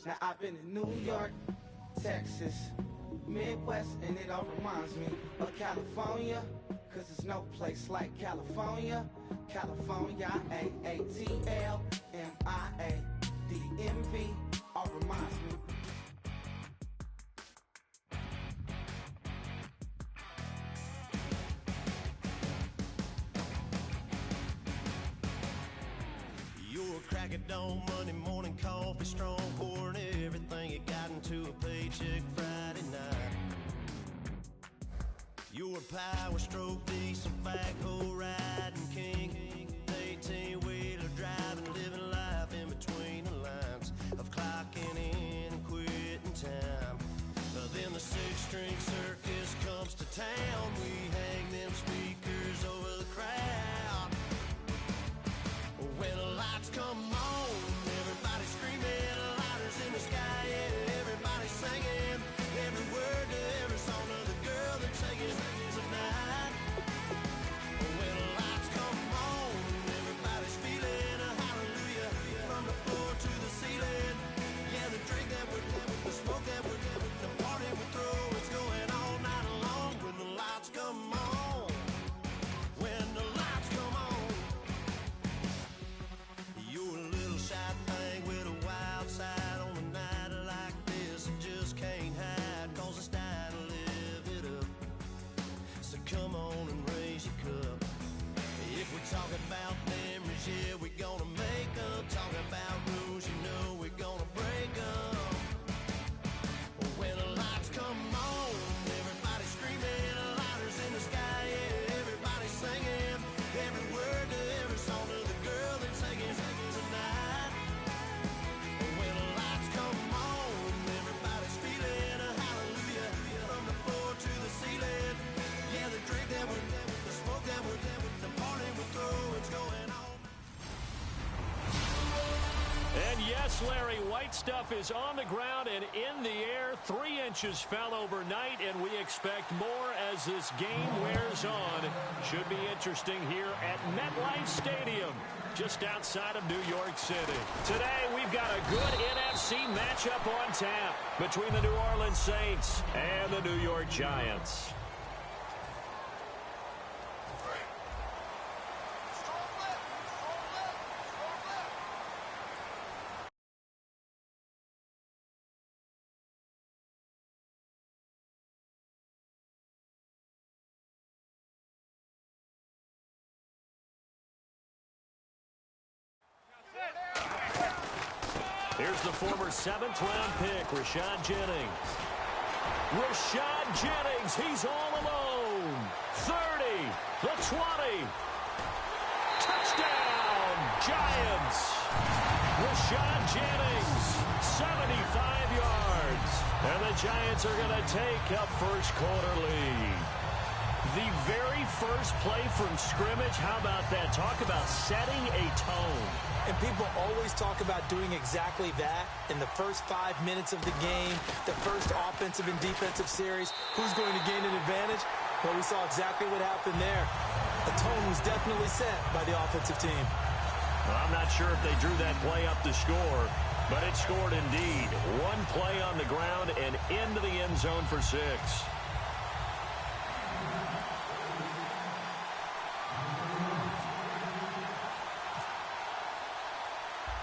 Now I've been in New York, Texas, Midwest, and it all reminds me of California, cause there's no place like California. California, A-A-T-L-M-I-A-D-M-V, all reminds me. You're a crack at dawn, Monday morning coffee, strong, pouring everything you got into a paycheck Friday night. You're a power stroke, diesel backhoe riding king, 18-wheeler driving, living life in between the lines of clocking in and quitting time. Then the six-string circus comes to town. We hang them speakers over the crowd. When the lights come on, everybody screaming, lighters in the sky, yeah, everybody singing every word to every song of the girl that's singing tonight. When the lights come on, everybody's feeling a hallelujah from the floor to the ceiling. Yeah, the drink that we're the smoke that we're the party we throw, it's going all night long. When the lights come on, when the lights come on. You're a little shy thing with a wild side on a night like this. You just can't hide, cause it's time to live it up. So come on and raise your cup. If we're talking about memories, yeah, we're gonna make them. Talking about rules, you know we're gonna break them. When the lights come on, everybody screaming, lighters in the sky, yeah, everybody singing every word to every song of the girl that's singing tonight. When the lights come on, everybody's feeling a hallelujah from the floor to the ceiling. Yeah, the drink that we're the smoke that we're the party we throw, it's going on. And yes, Larry, White Stuff is on the ground and in the air. 3 inches fell overnight, and we expect more as this game wears on. Should be interesting here at MetLife Stadium, just outside of New York City. Today, we've got a good NFC matchup on tap between the New Orleans Saints and the New York Giants. Here's the former 7th-round pick, Rashad Jennings. Rashad Jennings, he's all alone. 30, the 20. Touchdown, Giants. Rashad Jennings, 75 yards. And the Giants are going to take a first-quarter lead. The very first play from scrimmage, how about that? Talk about setting a tone. And people always talk about doing exactly that in the first 5 minutes of the game, the first offensive and defensive series. Who's going to gain an advantage? Well, we saw exactly what happened there. The tone was definitely set by the offensive team. Well, I'm not sure if they drew that play up to score, but it scored indeed. One play on the ground and into the end zone for 6.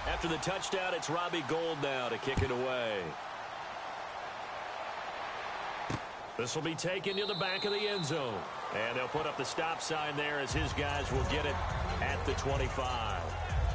After the touchdown, it's Robbie Gould now to kick it away. This will be taken to the back of the end zone. And they'll put up the stop sign there as his guys will get it at the 25.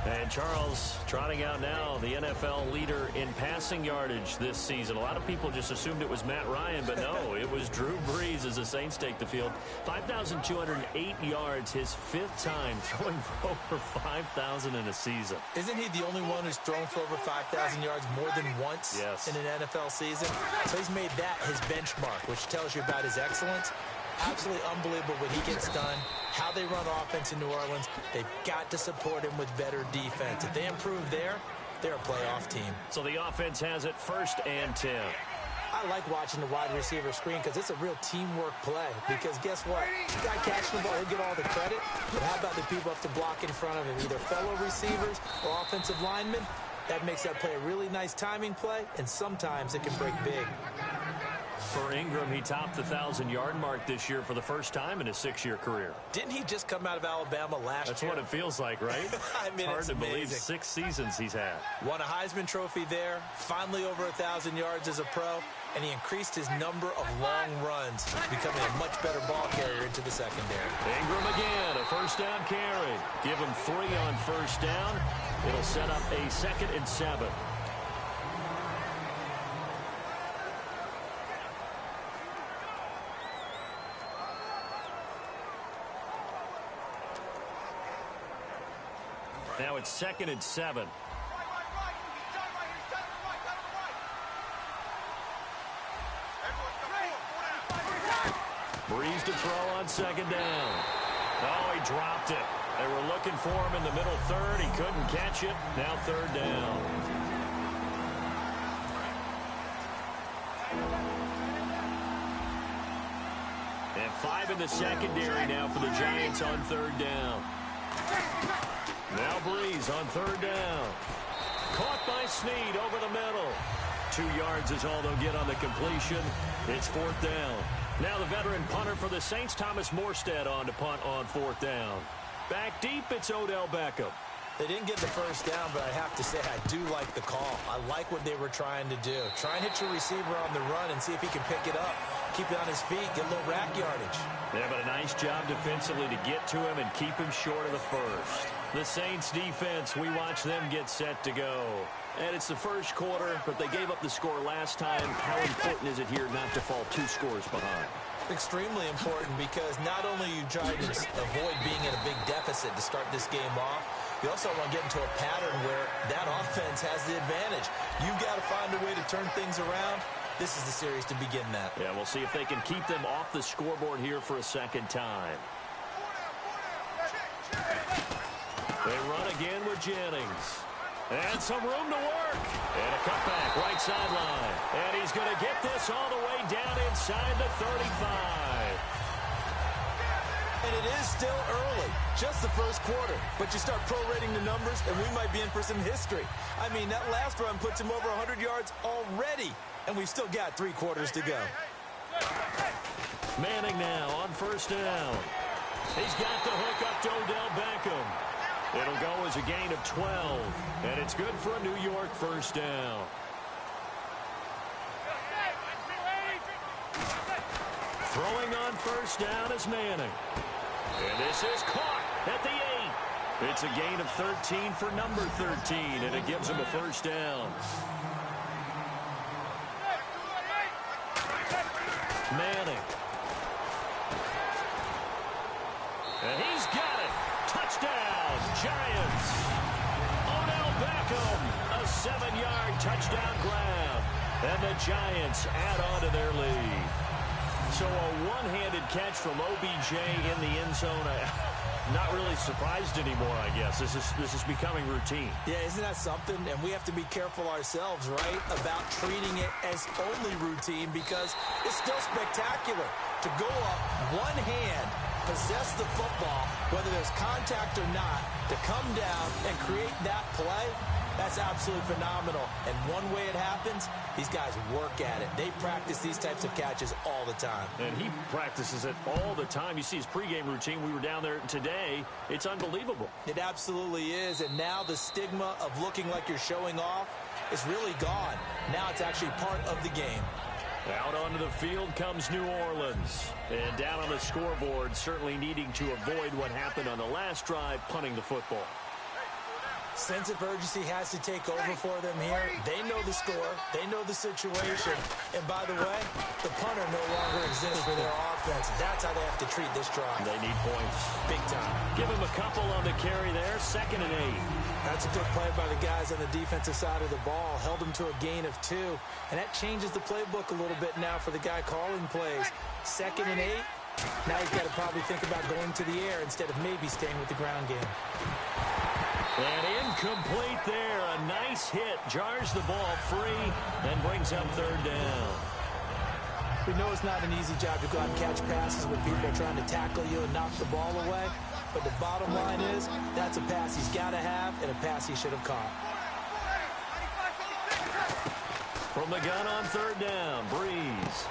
And Charles trotting out now the NFL leader in passing yardage this season. A lot of people just assumed it was Matt Ryan, but no, it was Drew Brees as the Saints take the field. 5,208 yards, his 5th time throwing for over 5,000 in a season. Isn't he the only one who's thrown for over 5,000 yards more than once in an NFL season? So he's made that his benchmark, which tells you about his excellence. Absolutely unbelievable what he gets done, how they run offense in New Orleans. They've got to support him with better defense. If they improve there, they're a playoff team. So the offense has it 1st and 10. I like watching the wide receiver screen because it's a real teamwork play. Because guess what? The guy catching the ball, he'll get all the credit. But how about the people up to block in front of him, either fellow receivers or offensive linemen? That makes that play a really nice timing play, and sometimes it can break big. For Ingram, he topped the 1,000-yard mark this year for the first time in his 6-year career. Didn't he just come out of Alabama last year? That's what it feels like, right? I mean, it's hard it's to amazing. believe 6 seasons he's had. Won a Heisman Trophy there, finally over 1,000 yards as a pro, and he increased his number of long runs, becoming a much better ball carrier into the secondary. Ingram again, a first down carry. Give him 3 on first down. It'll set up a 2nd and 7. Now it's 2nd and 7. Breeze to throw on 2nd down. Oh, he dropped it. They were looking for him in the middle third. He couldn't catch it. Now 3rd down. And 5 in the secondary now for the Giants on 3rd down. Now Breeze on 3rd down. Caught by Snead over the middle. 2 yards is all they'll get on the completion. It's 4th down. Now the veteran punter for the Saints, Thomas Morstead, on to punt on 4th down. Back deep, it's Odell Beckham. They didn't get the first down, but I have to say I do like the call. I like what they were trying to do. Try and hit your receiver on the run and see if he can pick it up. Keep it on his feet, get a little rack yardage. Yeah, but a nice job defensively to get to him and keep him short of the first. The Saints defense, we watch them get set to go. And it's the first quarter, but they gave up the score last time. How important is it here not to fall 2 scores behind? Extremely important, because not only are you trying to avoid being in a big deficit to start this game off, you also want to get into a pattern where that offense has the advantage. You've got to find a way to turn things around. This is the series to begin that. Yeah, we'll see if they can keep them off the scoreboard here for a 2nd time. They run again with Jennings. And some room to work. And a cutback, right sideline. And he's going to get this all the way down inside the 35. And it is still early, just the first quarter. But you start prorating the numbers, and we might be in for some history. I mean, that last run puts him over 100 yards already, and we've still got 3 quarters to go. Manning now on 1st down. He's got the hook up to Odell Beckham. It'll go as a gain of 12, and it's good for a New York 1st down. Throwing on 1st down is Manning. And this is caught at the 8. It's a gain of 13 for number 13, and it gives him a 1st down. Manning. And he's got it. Touchdown, Giants. Odell Beckham, a 7-yard touchdown grab. And the Giants add on to their lead. So a one-handed catch from OBJ in the end zone. Not really surprised anymore, I guess. This is becoming routine. Yeah, isn't that something? And we have to be careful ourselves, right, about treating it as only routine, because it's still spectacular to go up one hand, possess the football, whether there's contact or not, to come down and create that play. That's absolutely phenomenal. And one way it happens, these guys work at it. They practice these types of catches all the time. And he practices it all the time. You see his pregame routine. We were down there today. It's unbelievable. It absolutely is. And now the stigma of looking like you're showing off is really gone. Now it's actually part of the game. Out onto the field comes New Orleans. And down on the scoreboard, certainly needing to avoid what happened on the last drive, punting the football. Sense of urgency has to take over for them here. They know the score. They know the situation. And by the way, the punter no longer exists for their offense. That's how they have to treat this drive. They need points. Big time. Give him a couple on the carry there. 2nd and 8. That's a good play by the guys on the defensive side of the ball. Held them to a gain of 2. And that changes the playbook a little bit now for the guy calling plays. 2nd and 8. Now he's got to probably think about going to the air instead of maybe staying with the ground game. And incomplete there. A nice hit. Jars the ball free and brings up 3rd down. We know it's not an easy job to go out and catch passes with people trying to tackle you and knock the ball away. But the bottom line is, that's a pass he's got to have and a pass he should have caught. From the gun on third down, Breeze.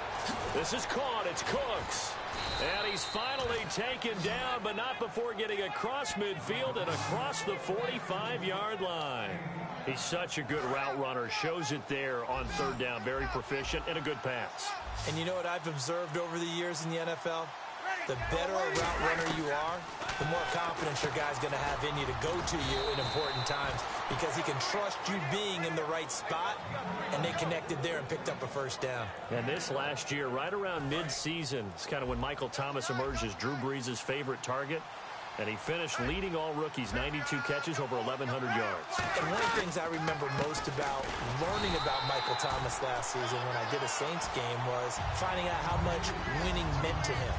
This is caught. It's Cooks. And he's finally taken down, but not before getting across midfield and across the 45-yard line. He's such a good route runner. Shows it there on third down. Very proficient and a good pass. And you know what I've observed over the years in the NFL? The better a route runner you are, the more confidence your guy's going to have in you to go to you in important times because he can trust you being in the right spot, and they connected there and picked up a first down. And this last year, right around mid-season, it's kind of when Michael Thomas emerged as Drew Brees' favorite target. And he finished leading all rookies, 92 catches, over 1,100 yards. And one of the things I remember most about learning about Michael Thomas last season when I did a Saints game was finding out how much winning meant to him.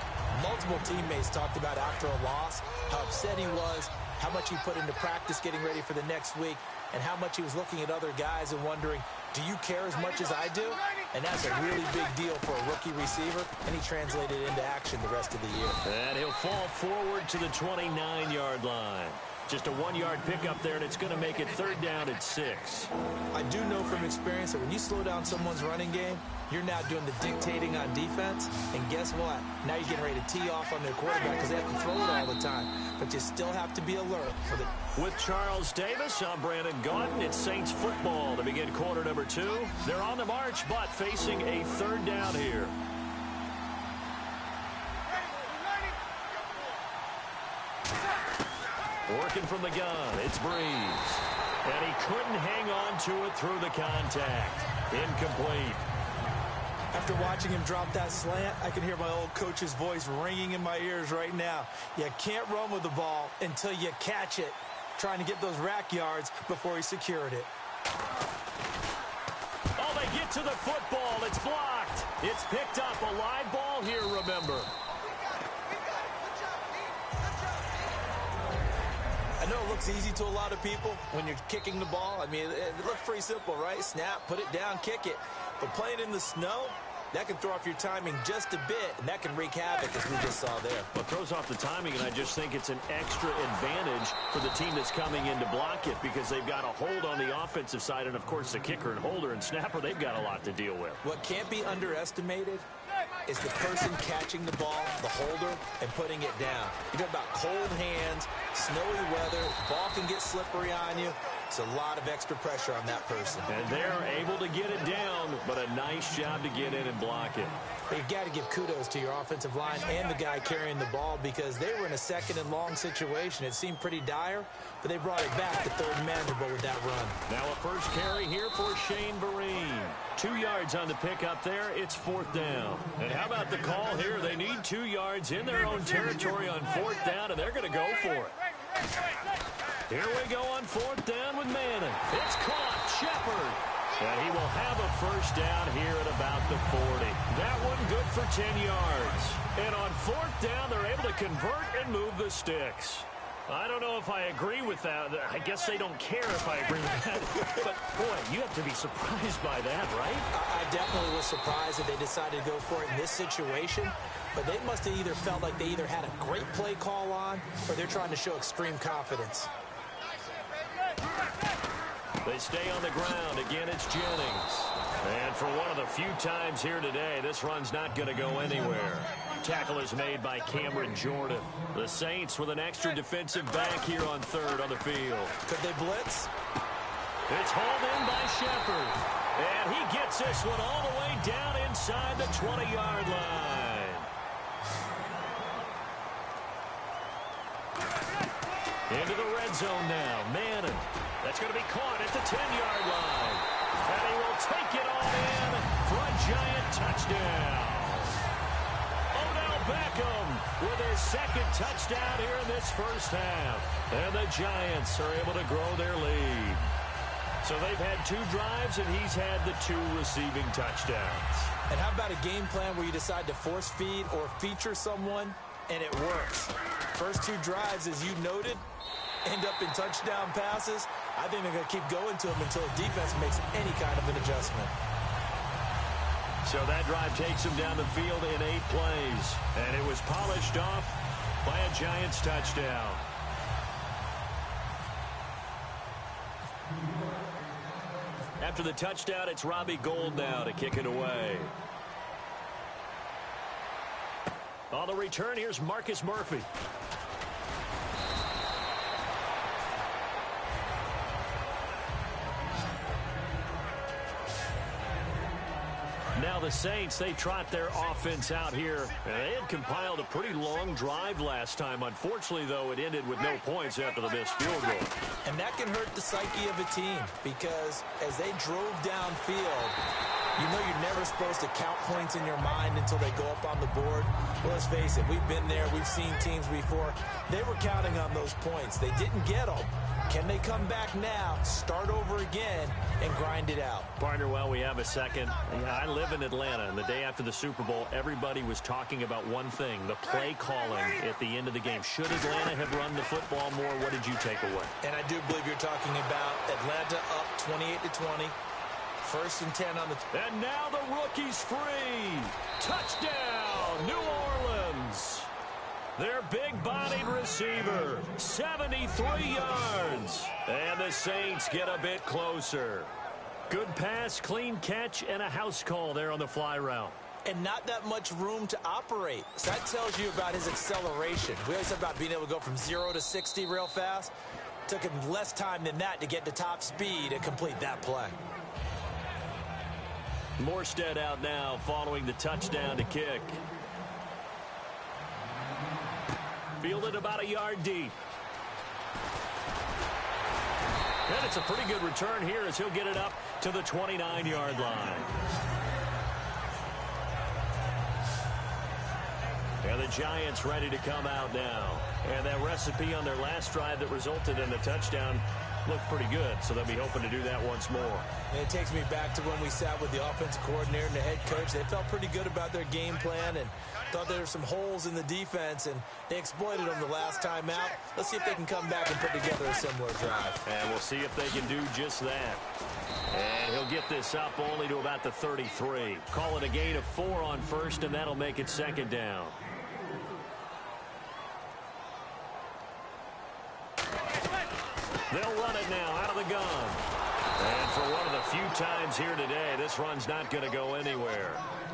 Multiple teammates talked about after a loss, how upset he was, how much he put into practice getting ready for the next week, and how much he was looking at other guys and wondering, do you care as much as I do? And that's a really big deal for a rookie receiver, and he translated into action the rest of the year. And he'll fall forward to the 29-yard line. Just a 1-yard pickup there, and it's going to make it third down at 6. I do know from experience that when you slow down someone's running game, you're now doing the dictating on defense, and guess what? Now you're getting ready to tee off on their quarterback because they have to throw it all the time. But you still have to be alert for the... With Charles Davis, I'm Brandon Gaudin. It's Saints football to begin quarter number 2. They're on the march, but facing a third down here. Working from the gun, it's Breeze. And he couldn't hang on to it through the contact. Incomplete. After watching him drop that slant, I can hear my old coach's voice ringing in my ears right now. You can't run with the ball until you catch it. Trying to get those rack yards before he secured it. Oh, they get to the football. It's blocked. It's picked up. A live ball here, remember. I know it looks easy to a lot of people when you're kicking the ball. I mean, it looks pretty simple, right? Snap, put it down, kick it. But playing in the snow, that can throw off your timing just a bit, and that can wreak havoc, as we just saw there. Well, it throws off the timing, and I just think it's an extra advantage for the team that's coming in to block it because they've got a hold on the offensive side, and, of course, the kicker and holder and snapper, they've got a lot to deal with. What can't be underestimated is the person catching the ball, the holder, and putting it down. You talk about cold hands, snowy weather, ball can get slippery on you. It's a lot of extra pressure on that person. And they're able to get it down, but a nice job to get in and block it. But you've got to give kudos to your offensive line and the guy carrying the ball because they were in a second and long situation. It seemed pretty dire, but they brought it back to third and manageable with that run. Now a first carry here for Shane Vereen. 2 yards on the pickup there. It's fourth down. And how about the call here? They need 2 yards in their own territory on fourth down, and they're going to go for it. Here we go on fourth down with Madden. It's caught. Shepard. And he will have a first down here at about the 40. That one good for 10 yards. And on fourth down, they're able to convert and move the sticks. I don't know if I agree with that. I guess they don't care if I agree with that. But, boy, you have to be surprised by that, right? I definitely was surprised that they decided to go for it in this situation. But they must have either felt like they either had a great play call on or they're trying to show extreme confidence. They stay on the ground. Again, it's Jennings. And for one of the few times here today, this run's not going to go anywhere. Tackle is made by Cameron Jordan. The Saints with an extra defensive back here on third on the field. Could they blitz? It's hauled in by Shepard. And he gets this one all the way down inside the 20-yard line. Into the red zone now. Madden. That's going to be caught at the 10-yard line. And he will take it all in for a giant touchdown. Odell Beckham with his second touchdown here in this first half. And the Giants are able to grow their lead. So they've had 2 drives, and he's had the 2 receiving touchdowns. And how about a game plan where you decide to force feed or feature someone, and it works? First 2 drives, as you noted, end up in touchdown passes. I think they're going to keep going to them until the defense makes any kind of an adjustment. So that drive takes him down the field in 8 plays. And it was polished off by a Giants touchdown. After the touchdown, it's Robbie Gould now to kick it away. On the return, here's Marcus Murphy. Now the Saints, they trot their offense out here. They had compiled a pretty long drive last time. Unfortunately, though, it ended with no points after the missed field goal. And that can hurt the psyche of a team because as they drove downfield, you know you're never supposed to count points in your mind until they go up on the board. Well, let's face it, we've been there. We've seen teams before. They were counting on those points. They didn't get them. Can they come back now, start over again, and grind it out? Partner, well, we have a second. I live in Atlanta, and the day after the Super Bowl, everybody was talking about one thing, the play calling at the end of the game. Should Atlanta have run the football more? What did you take away? And I do believe you're talking about Atlanta up 28-20. First and 10 on the... And now the rookie's free. Touchdown, New Orleans. Their big-bodied receiver, 73 yards. And the Saints get a bit closer. Good pass, clean catch, and a house call there on the fly route. And not that much room to operate. So that tells you about his acceleration. We always talk about being able to go from 0 to 60 real fast. Took him less time than that to get to top speed and complete that play. Morstead out now following the touchdown to kick. Fielded about a yard deep. And it's a pretty good return here as he'll get it up to the 29-yard line. And the Giants ready to come out now. And that recipe on their last drive that resulted in a touchdown looked pretty good, so they'll be hoping to do that once more. And it takes me back to when we sat with the offensive coordinator and the head coach. They felt pretty good about their game plan and thought there were some holes in the defense, and they exploited them the last time out. Let's see if they can come back and put together a similar drive. And we'll see if they can do just that. And he'll get this up only to about the 33. Call it a gain of 4 on first, and that'll make it second down. They'll run it now out of the gun. And for one of the few times here today, this run's not going to go anywhere.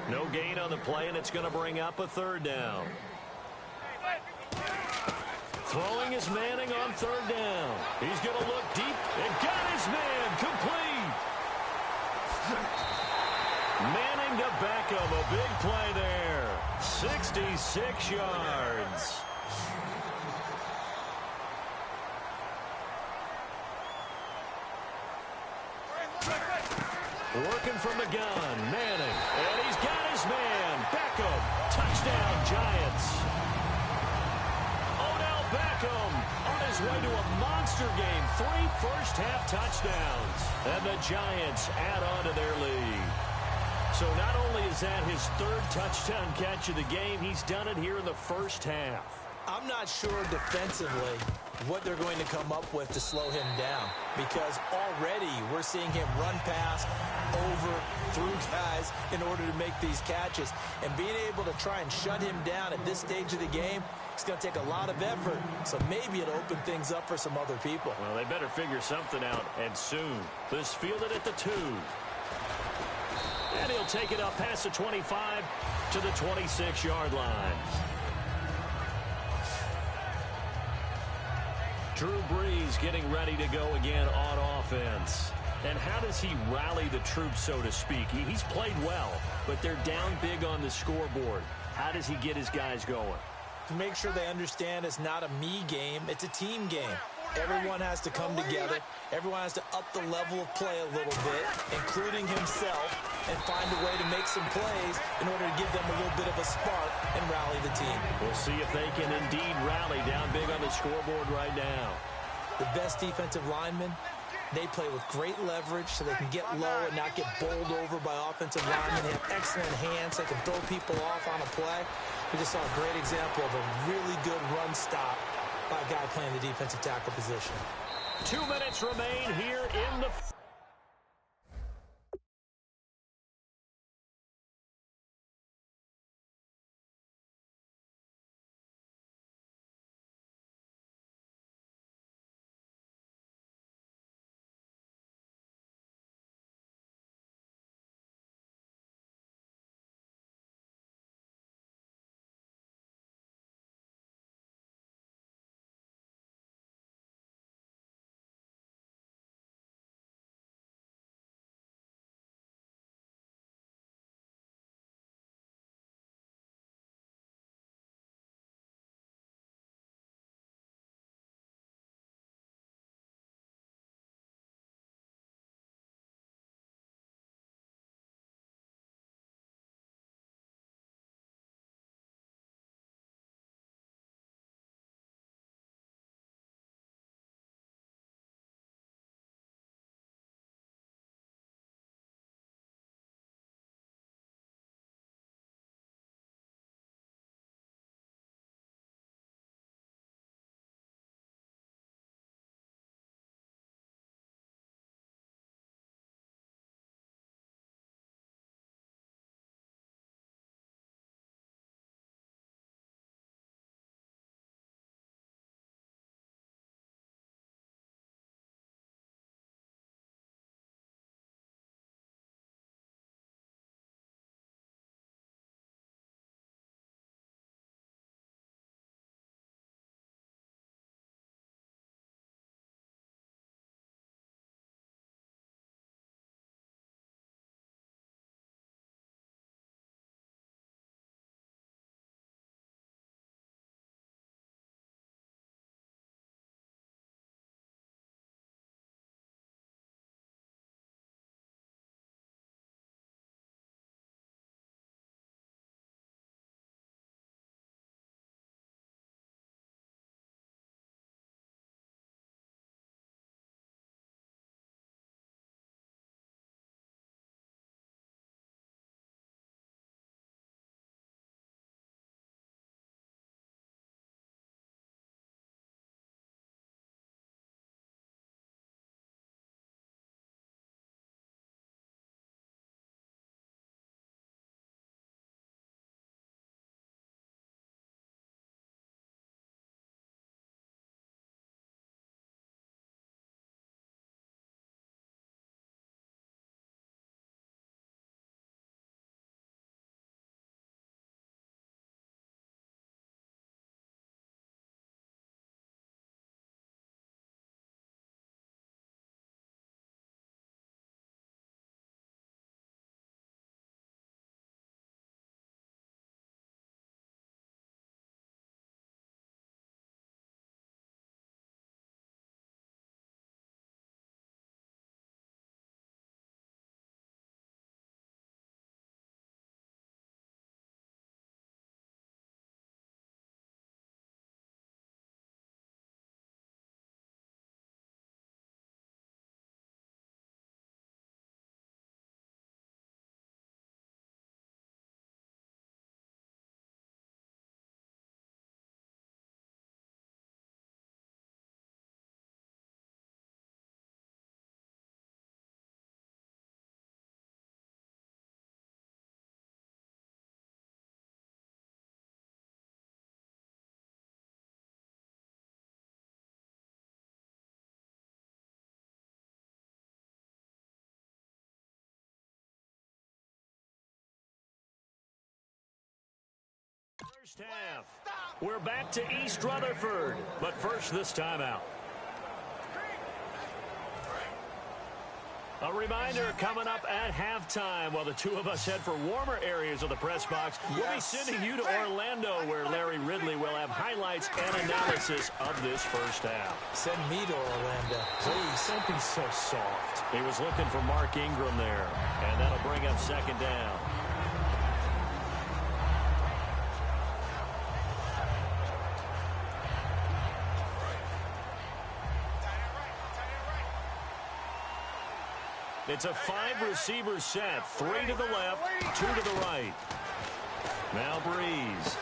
No gain on the play, and it's going to bring up a third down. Throwing is Manning on third down. He's going to look deep and got his man complete. Manning to Beckham, a big play there. 66 yards. Working from the gun, Manning, and he's got his man, Beckham. Touchdown, Giants. Odell Beckham on his way to a monster game. 3 first-half touchdowns, and the Giants add on to their lead. So not only is that his 3rd touchdown catch of the game, he's done it here in the first half. I'm not sure defensively what they're going to come up with to slow him down, because already we're seeing him run past, over, through guys in order to make these catches. And being able to try and shut him down at this stage of the game, it's going to take a lot of effort. So maybe it'll open things up for some other people. Well, they better figure something out, and soon. This fielded at the 2. And he'll take it up past the 25 to the 26-yard line. Drew Brees getting ready to go again on offense. And how does he rally the troops, so to speak? He's played well, but they're down big on the scoreboard. How does he get his guys going? To make sure they understand it's not a me game, it's a team game. Everyone has to come together. Everyone has to up the level of play a little bit, including himself, and find a way to make some plays in order to give them a little bit of a spark and rally the team. We'll see if they can indeed rally down big on the scoreboard right now. The best defensive linemen, they play with great leverage so they can get low and not get bowled over by offensive linemen. They have excellent hands. They can throw people off on a play. We just saw a great example of a really good run stop by a guy playing the defensive tackle position. 2 minutes remain here in the First half. We're back to East Rutherford, but first this timeout. A reminder coming up at halftime while the two of us head for warmer areas of the press box. Yes. We'll be sending you to Orlando where Larry Ridley will have highlights and analysis of this first half. Send me to Orlando, please. Don't be so soft. He was looking for Mark Ingram there, and that'll bring up second down. It's a 5-receiver set. 3 to the left, 2 to the right. Now Breeze.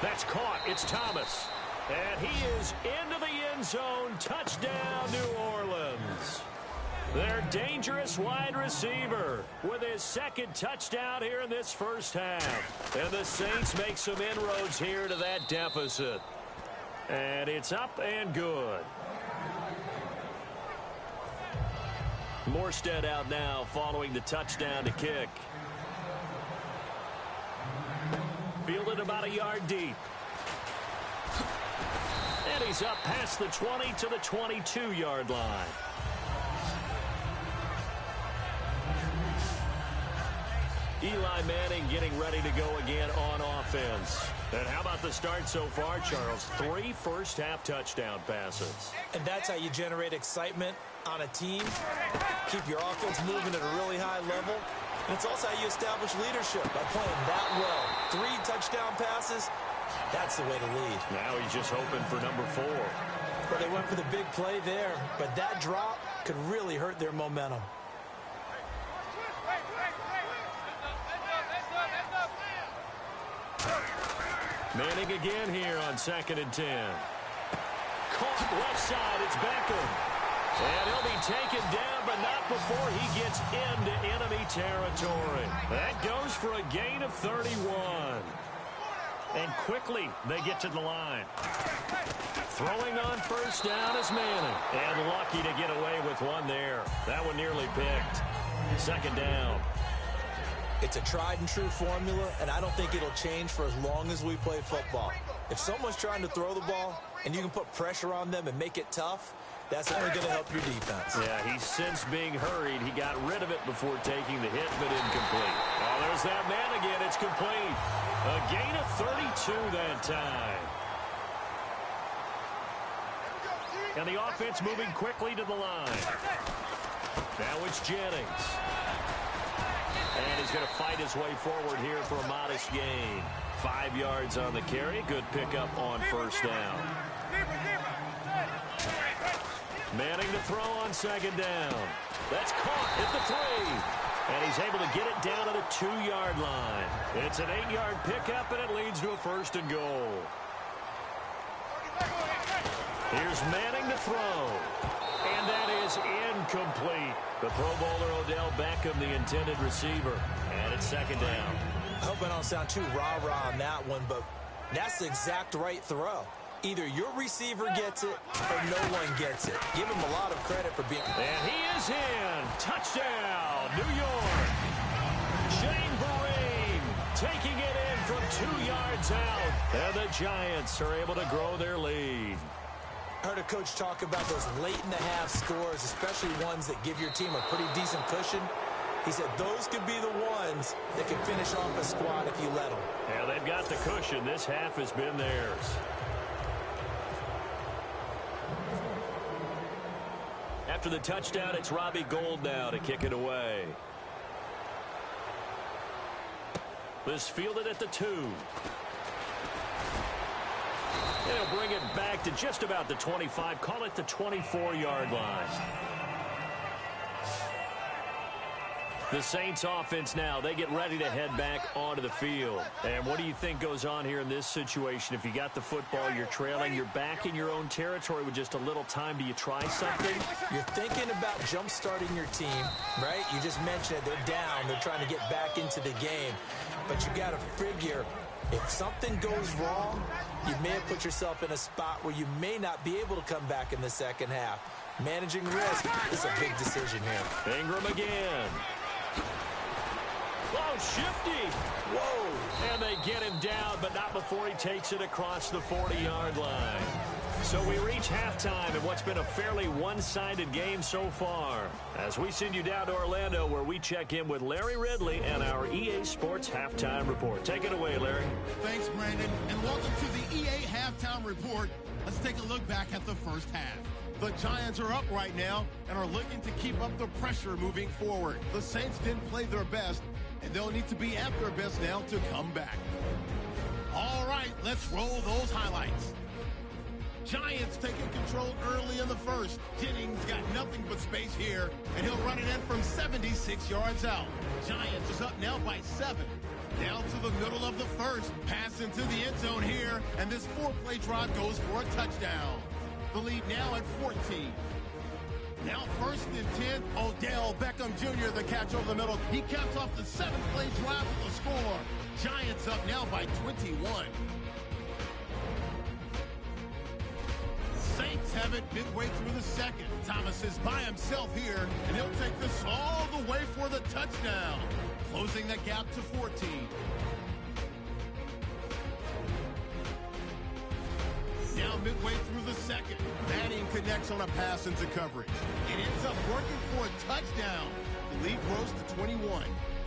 That's caught. It's Thomas. And he is into the end zone. Touchdown, New Orleans. Their dangerous wide receiver with his second touchdown here in this first half. And the Saints make some inroads here to that deficit. And it's up and good. Morstead out now following the touchdown to kick. Fielded about a yard deep. And he's up past the 20 to the 22-yard line. Eli Manning getting ready to go again on offense. And how about the start so far, Charles? 3 first-half touchdown passes. And that's how you generate excitement on a team. Keep your offense moving at a really high level. And it's also how you establish leadership by playing that well. 3 touchdown passes, that's the way to lead. Now he's just hoping for number 4. Well, they went for the big play there, but that drop could really hurt their momentum. Manning again here on 2nd and 10. Caught left side, it's Beckham. And he'll be taken down, but not before he gets into enemy territory. That goes for a gain of 31. And quickly, they get to the line. Throwing on first down is Manning. And lucky to get away with one there. That one nearly picked. 2nd down. It's a tried-and-true formula, and I don't think it'll change for as long as we play football. If someone's trying to throw the ball, and you can put pressure on them and make it tough, that's only going to help your defense. Yeah, he's since being hurried. He got rid of it before taking the hit, but incomplete. Oh, there's that man again. It's complete. A gain of 32 that time. And the offense moving quickly to the line. Now it's Jennings. And he's going to fight his way forward here for a modest gain. 5 yards on the carry. Good pickup on first down. Manning to throw on 2nd down. That's caught at the 3. And he's able to get it down to the 2-yard line. It's an 8-yard pickup, and it leads to a 1st and goal. Here's Manning to throw. And that is incomplete. The Pro Bowler Odell Beckham, the intended receiver. And it's 2nd down. I hope I don't sound too rah-rah on that one, but that's the exact right throw. Either your receiver gets it or no one gets it. Give him a lot of credit for being... And he is in. Touchdown, New York. Shane Vereen taking it in from 2 yards out. And the Giants are able to grow their lead. I heard a coach talk about those late-in-the-half scores, especially ones that give your team a pretty decent cushion. He said those could be the ones that can finish off a squad if you let them. Yeah, they've got the cushion. This half has been theirs. After the touchdown, it's Robbie Gould now to kick it away. This fielded at the 2. They'll bring it back to just about the 25. Call it the 24-yard line. The Saints offense now, they get ready to head back onto the field. And what do you think goes on here in this situation? If you got the football, you're trailing, you're back in your own territory with just a little time. Do you try something? You're thinking about jump-starting your team, right? You just mentioned it. They're down. They're trying to get back into the game. But you got to figure, if something goes wrong, you may have put yourself in a spot where you may not be able to come back in the second half. Managing risk is a big decision here. Ingram again. Oh, shifty. Whoa. And they get him down, but not before he takes it across the 40-yard line. So we reach halftime in what's been a fairly one-sided game so far. As we send you down to Orlando, where we check in with Larry Ridley and our EA Sports Halftime Report. Take it away, Larry. Thanks, Brandon, and welcome to the EA Halftime Report. Let's take a look back at the first half. The Giants are up right now and are looking to keep up the pressure moving forward. The Saints didn't play their best, and they'll need to be at their best now to come back. All right, let's roll those highlights. Giants taking control early in the first. Jennings got nothing but space here, and he'll run it in from 76 yards out. Giants is up now by 7. Down to the middle of the first. Pass into the end zone here, and this 4-play drive goes for a touchdown. The lead now at 14. Now first and 10, Odell Beckham Jr., the catch over the middle. He caps off the 7-play drive with the score. Giants up now by 21. Saints have it midway through the second. Thomas is by himself here, and he'll take this all the way for the touchdown, closing the gap to 14. Now midway through the second, Madden connects on a pass into coverage. It ends up working for a touchdown. The lead grows to 21.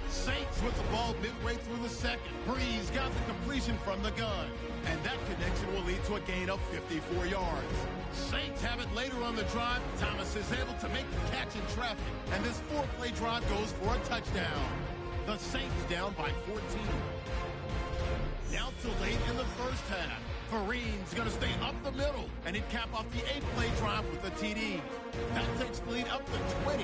Saints with the ball midway through the second. Breeze got the completion from the gun, and that connection will lead to a gain of 54 yards. Saints have it later on the drive. Thomas is able to make the catch in traffic, and this 4-play drive goes for a touchdown. The Saints down by 14. Now to late in the first half. Vereen's going to stay up the middle, and he'd cap off the 8-play drive with a TD. That takes the lead up to 20.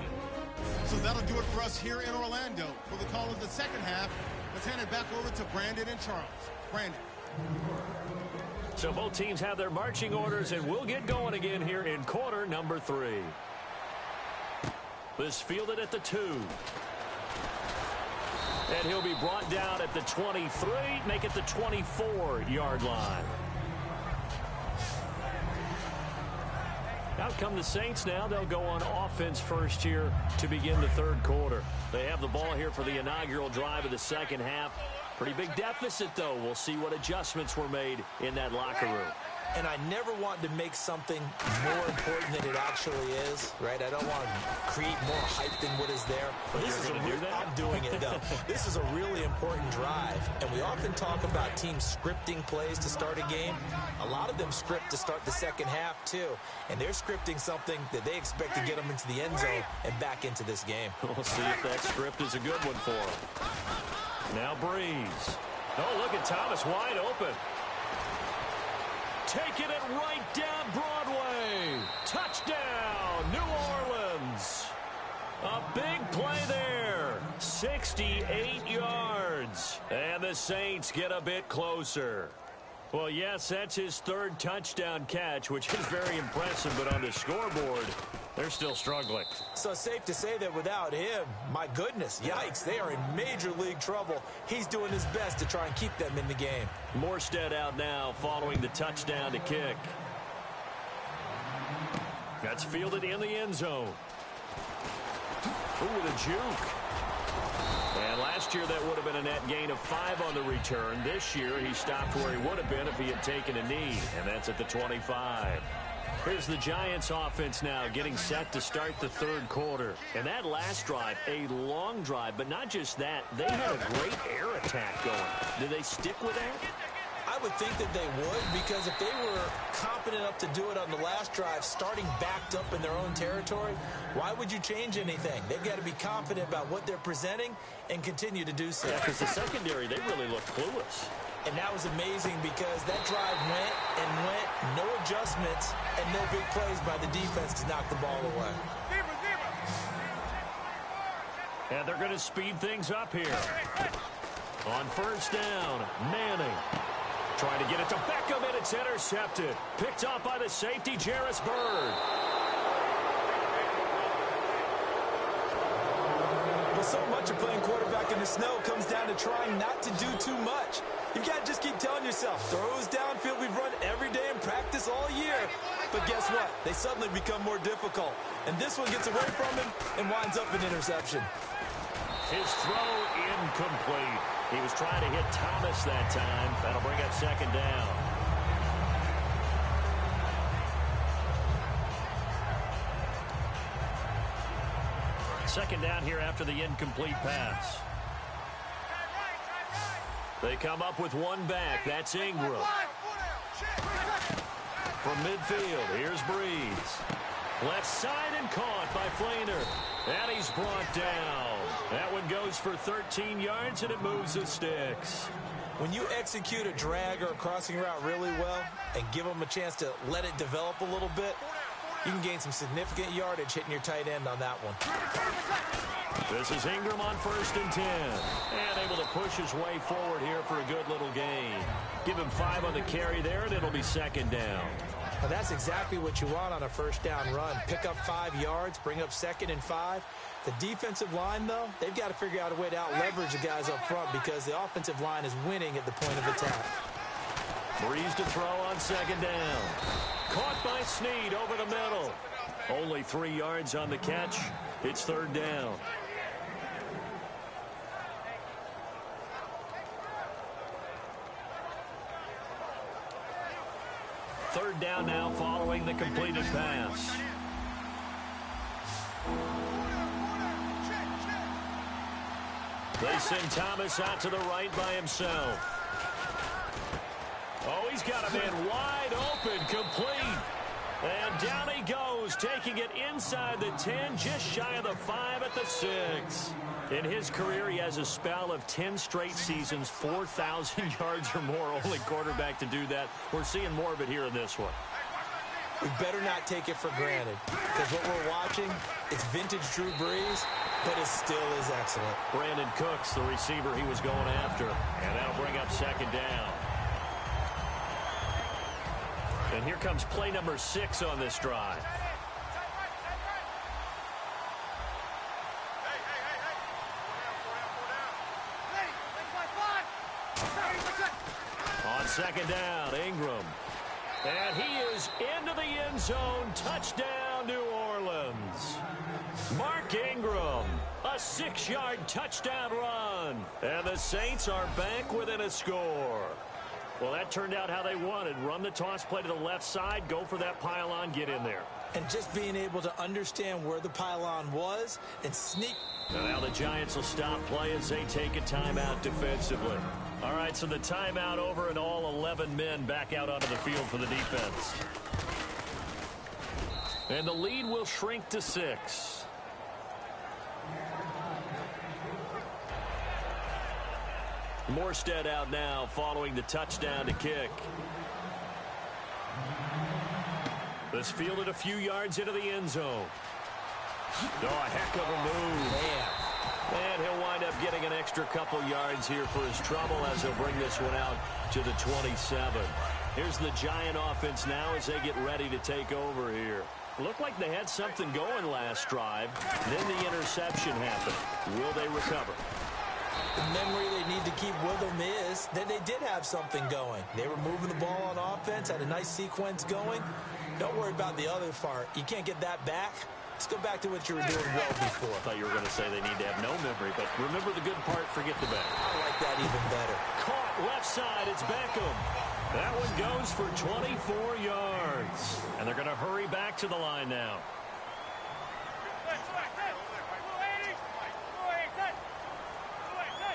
So that'll do it for us here in Orlando. For the call of the second half, let's hand it back over to Brandon and Charles. Brandon. So both teams have their marching orders, and we'll get going again here in quarter number 3. This fielded at the 2. And he'll be brought down at the 23, make it the 24-yard line. Out come the Saints now. They'll go on offense first here to begin the third quarter. They have the ball here for the inaugural drive of the second half. Pretty big deficit, though. We'll see what adjustments were made in that locker room. And I never want to make something more important than it actually is, right? I don't want to create more hype than what is there. But this is I'm doing it, though. This is a really important drive, and we often talk about teams scripting plays to start a game. A lot of them script to start the second half, too, and they're scripting something that they expect to get them into the end zone and back into this game. We'll see if that script is a good one for them. Now Breeze. Oh, look at Thomas wide open. Taking it right down Broadway. Touchdown, New Orleans. A big play there. 68 yards. And the Saints get a bit closer. Well, yes, that's his third touchdown catch, which is very impressive, but on the scoreboard, they're still struggling. So safe to say that without him, my goodness, yikes, they are in major league trouble. He's doing his best to try and keep them in the game. Morstead out now following the touchdown to kick. That's fielded in the end zone. Ooh, with a juke. And last year that would have been a net gain of 5 on the return. This year he stopped where he would have been if he had taken a knee, and that's at the 25. Here's the Giants offense now getting set to start the third quarter. And that last drive, a long drive, but not just that. They had a great air attack going. Do they stick with that? I would think that they would, because if they were competent enough to do it on the last drive, starting backed up in their own territory, why would you change anything? They've got to be confident about what they're presenting and continue to do so. Yeah, because the secondary, they really look clueless. And that was amazing because that drive went and went, no adjustments, and no big plays by the defense to knock the ball away. And they're going to speed things up here. On first down, Manning. Trying to get it to Beckham, and it's intercepted. Picked up by the safety, Jarris Byrd. Well, so much of playing quarterback in the snow comes down to trying not to do too much. You've got to just keep telling yourself, throws downfield we've run every day in practice all year. But guess what? They suddenly become more difficult. And this one gets away from him and winds up an interception. His throw incomplete. He was trying to hit Thomas that time. That'll bring up second down. Second down here after the incomplete pass. They come up with one back. That's Ingram. From midfield, here's Breeze. Left side and caught by Flainer. And he's brought down. That one goes for 13 yards, and it moves the sticks. When you execute a drag or a crossing route really well and give them a chance to let it develop a little bit, you can gain some significant yardage hitting your tight end on that one. This is Ingram on 1st and 10. And able to push his way forward here for a good little gain. Give him 5 on the carry there, and it'll be second down. Well, that's exactly what you want on a first down run. Pick up 5 yards, bring up 2nd and 5. The defensive line, though, they've got to figure out a way to out-leverage the guys up front because the offensive line is winning at the point of attack. Breeze to throw on 2nd down. Caught by Snead over the middle. Only 3 yards on the catch. It's 3rd down. Third down now following the completed pass. They send Thomas out to the right by himself. Oh, he's got a man wide open, complete. And down he goes, taking it inside the 10, just shy of the 5 at the 6. In his career, he has a spell of 10 straight seasons, 4,000 yards or more. Only quarterback to do that. We're seeing more of it here in this one. We better not take it for granted, because what we're watching, it's vintage Drew Brees, but it still is excellent. Brandon Cooks, the receiver he was going after, and that'll bring up second down. And here comes play number 6 on this drive. On second down, Ingram. And he is into the end zone. Touchdown, New Orleans. Mark Ingram, a 6-yard touchdown run. And the Saints are back within a score. Well, that turned out how they wanted. Run the toss play to the left side, go for that pylon, get in there. And just being able to understand where the pylon was and sneak. Now the Giants will stop play as they take a timeout defensively. All right, so the timeout over and all 11 men back out onto the field for the defense. And the lead will shrink to 6. Morstead out now following the touchdown to kick. This fielded a few yards into the end zone. Oh, a heck of a move. Man. And he'll wind up getting an extra couple yards here for his trouble as he'll bring this one out to the 27. Here's the Giant offense now as they get ready to take over here. Looked like they had something going last drive. Then the interception happened. Will they recover? The memory they need to keep with them is that they did have something going. They were moving the ball on offense, had a nice sequence going. Don't worry about the other part. You can't get that back. Let's go back to what you were doing well before. I thought you were going to say they need to have no memory, but remember the good part, forget the bad. I like that even better. Caught left side, it's Beckham. That one goes for 24 yards. And they're going to hurry back to the line now.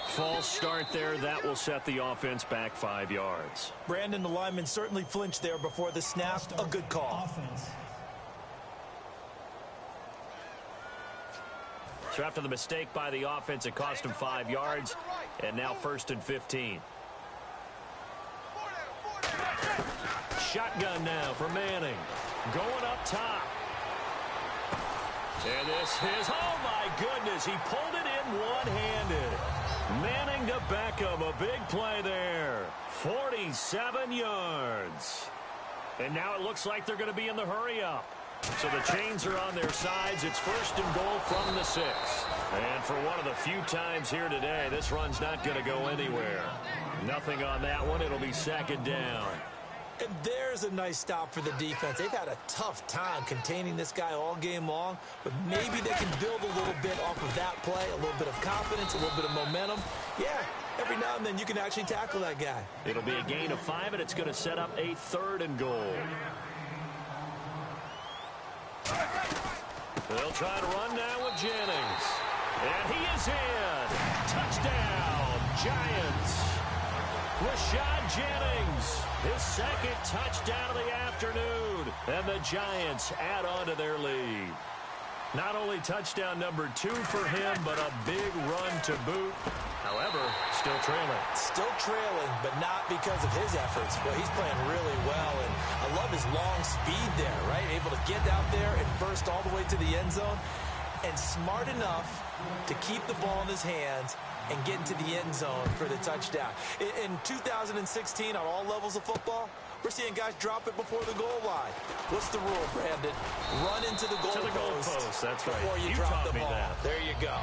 False start there. That will set the offense back 5 yards. Brandon, the lineman certainly flinched there before the snap. A good call. So after the mistake by the offense, it cost him 5 yards. And now 1st and 15. Shotgun now for Manning. Going up top. And this is, oh my goodness, he pulled it in one-handed. Manning to Beckham, a big play there. 47 yards. And now it looks like they're going to be in the hurry-up. So the chains are on their sides. It's 1st and goal from the 6. And for one of the few times here today, this run's not going to go anywhere. Nothing on that one. It'll be 2nd down. And there's a nice stop for the defense. They've had a tough time containing this guy all game long, but maybe they can build a little bit off of that play, a little bit of confidence, a little bit of momentum. Yeah, every now and then you can actually tackle that guy. It'll be a gain of 5, and it's going to set up a 3rd and goal. They'll try to run now with Jennings. And he is in. Touchdown, Giants. Rashad Jennings, his 2nd touchdown of the afternoon. And the Giants add on to their lead. Not only touchdown number 2 for him, but a big run to boot. However, still trailing. Still trailing, but not because of his efforts. Well, he's playing really well, and I love his long speed there, right? Able to get out there and burst all the way to the end zone, and smart enough to keep the ball in his hands and get into the end zone for the touchdown. In 2016, on all levels of football, we're seeing guys drop it before the goal line. What's the rule, Brandon? Run into the goal post. That's right. Before you drop the ball. There you go.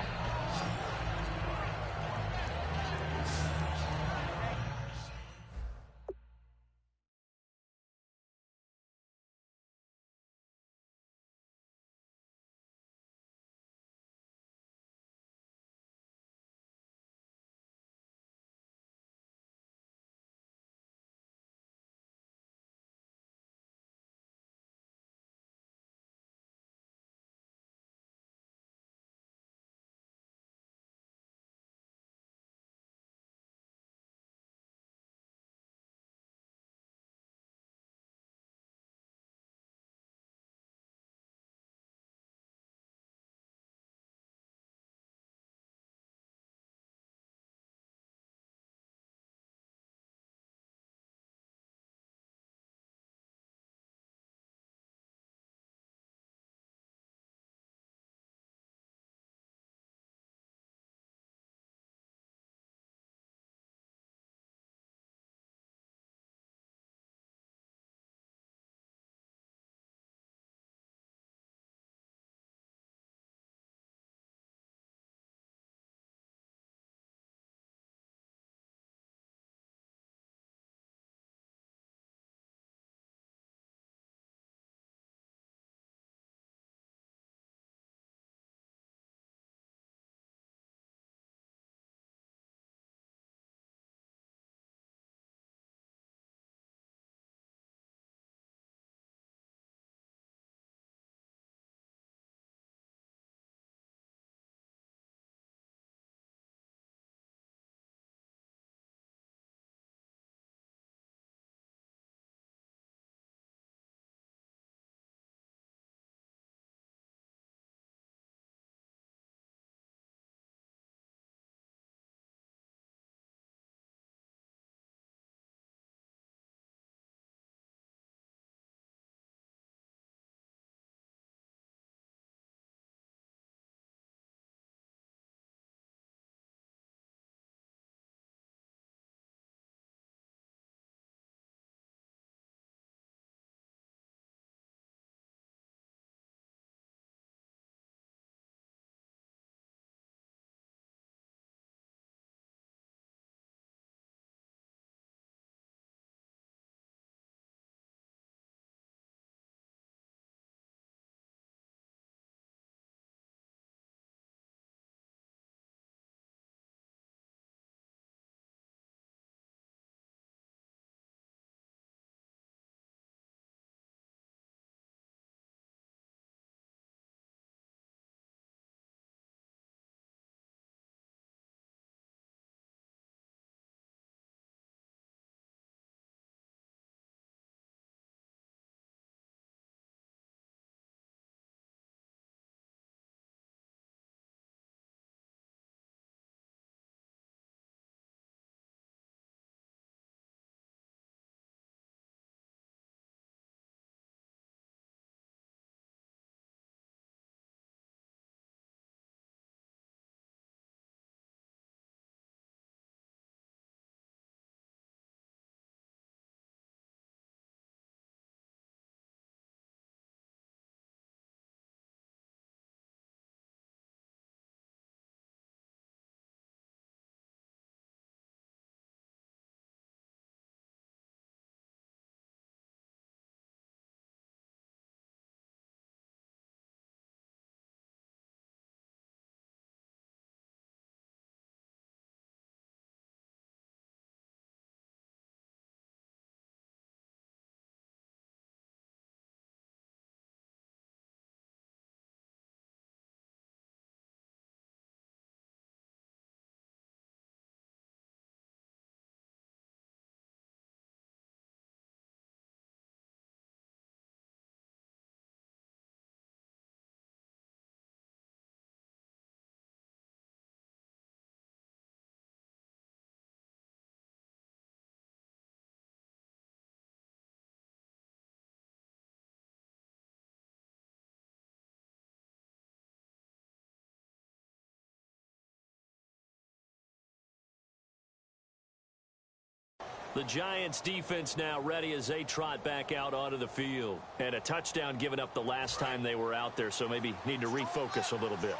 The Giants defense now ready as they trot back out onto the field. And a touchdown given up the last time they were out there, so maybe need to refocus a little bit.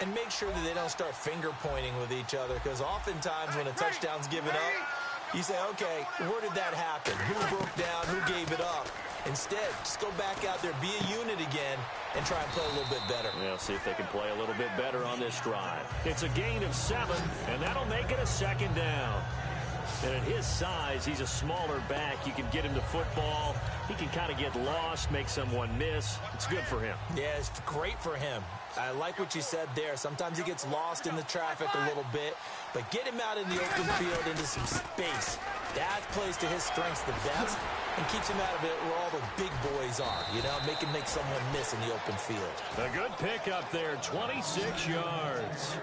And make sure that they don't start finger pointing with each other, because oftentimes when a touchdown's given up, you say, okay, where did that happen? Who broke down? Who gave it up? Instead, just go back out there, be a unit again, and try and play a little bit better. Yeah, see if they can play a little bit better on this drive. It's a gain of 7, and that'll make it a second down. And at his size, he's a smaller back. You can get him to football. He can kind of get lost, make someone miss. It's good for him. Yeah, it's great for him. I like what you said there. Sometimes he gets lost in the traffic a little bit, but get him out in the open field into some space. That plays to his strengths the best and keeps him out of it where all the big boys are, you know, make him make someone miss in the open field. A good pickup there, 26 yards.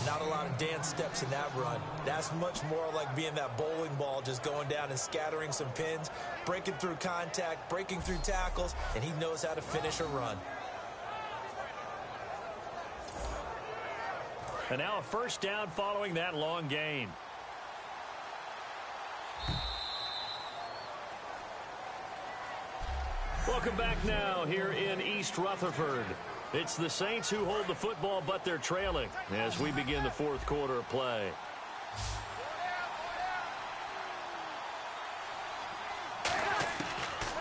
Not a lot of dance steps in that run. That's much more like being that bowling ball, just going down and scattering some pins, breaking through contact, breaking through tackles, and he knows how to finish a run. And now a first down following that long gain. Welcome back now here in East Rutherford. It's the Saints who hold the football, but they're trailing as we begin the fourth quarter of play.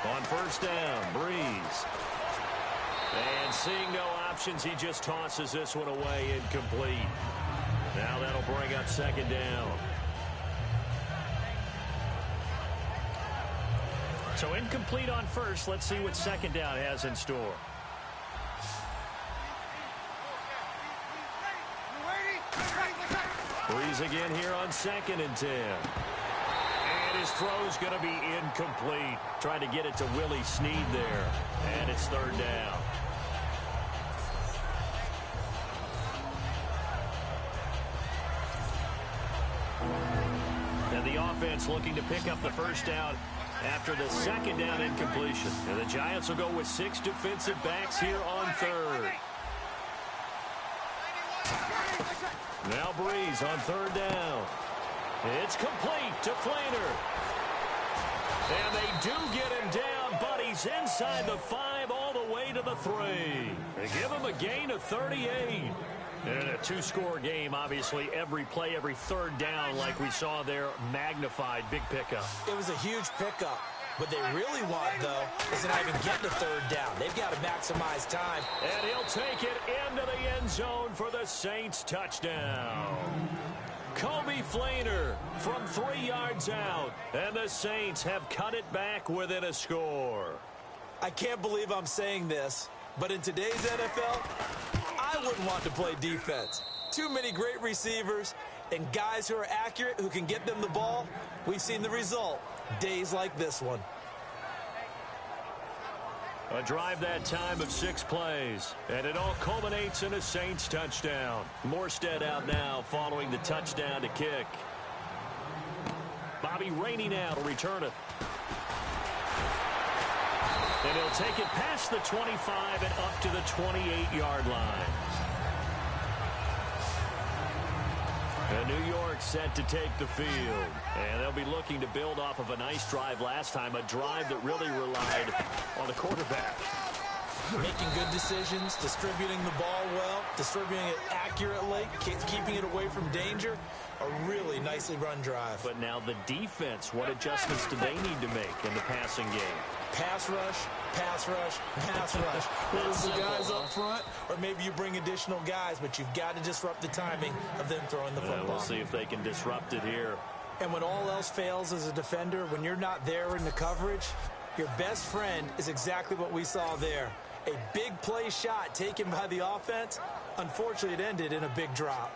On first down, Breeze. And seeing no options, he just tosses this one away, incomplete. Now that'll bring up second down. So incomplete on first. Let's see what second down has in store. Breeze again here on 2nd and 10. And his throw's going to be incomplete. Trying to get it to Willie Snead there. And it's third down. And the offense looking to pick up the first down after the second down incompletion. And the Giants will go with 6 defensive backs here on third. Now Breeze on third down. It's complete to Flainer. And they do get him down, but he's inside the 5 all the way to the 3. They give him a gain of 38. And in a 2-score game, obviously, every play, every third down, like we saw there, magnified. Big pickup. It was a huge pickup. What they really want, though, is to not even get to third down. They've got to maximize time. And he'll take it into the end zone for the Saints touchdown. Kobe Flainer from 3 yards out. And the Saints have cut it back within a score. I can't believe I'm saying this, but in today's NFL, I wouldn't want to play defense. Too many great receivers and guys who are accurate, who can get them the ball. We've seen the result. Days like this one. A drive that time of 6 plays, and it all culminates in a Saints touchdown. Morstead out now following the touchdown to kick. Bobby Rainey now to return it. And he'll take it past the 25 and up to the 28-yard line. And New York set to take the field. And they'll be looking to build off of a nice drive last time, a drive that really relied on the quarterback. Making good decisions, distributing the ball well, distributing it accurately, keeping it away from danger. A really nicely run drive. But now the defense, what adjustments do they need to make in the passing game? Pass rush, pass rush, pass rush. Whether the guys up front, or maybe you bring additional guys, but you've got to disrupt the timing of them throwing the football. We'll see if they can disrupt it here. And when all else fails as a defender, when you're not there in the coverage, your best friend is exactly what we saw there. A big play shot taken by the offense. Unfortunately, it ended in a big drop.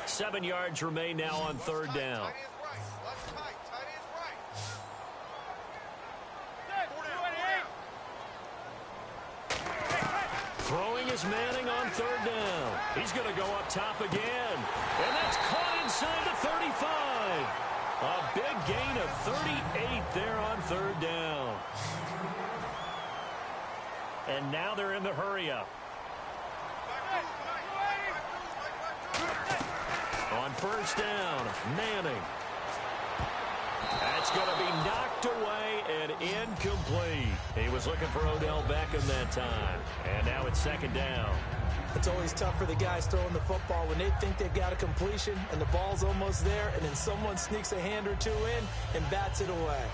7 yards remain now on third down. Throwing is Manning on third down. He's going to go up top again. And that's caught inside the 35. A big gain of 38 there on third down. And now they're in the hurry-up. On first down, Manning. That's going to be knocked away and incomplete. He was looking for Odell Beckham that time. And now it's second down. It's always tough for the guys throwing the football when they think they've got a completion and the ball's almost there, and then someone sneaks a hand or two in and bats it away.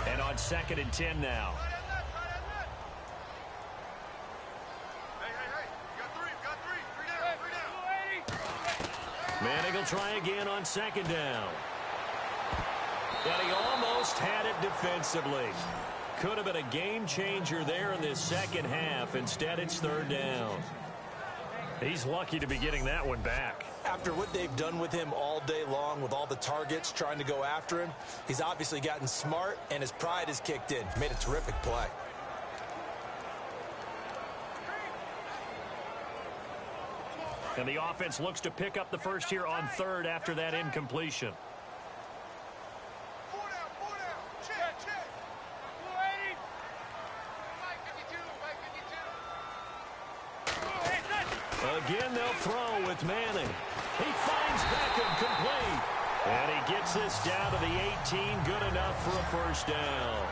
And on 2nd and 10 now. Manning will try again on 2nd down. And he almost had it defensively. Could have been a game changer there in this second half. Instead, it's 3rd down. He's lucky to be getting that one back. After what they've done with him all day long with all the targets trying to go after him, he's obviously gotten smart and his pride has kicked in. Made a terrific play. And the offense looks to pick up the first here on 3rd after that incompletion. Again, they'll throw with Manning. He finds Beckham complete. And he gets this down to the 18. Good enough for a first down.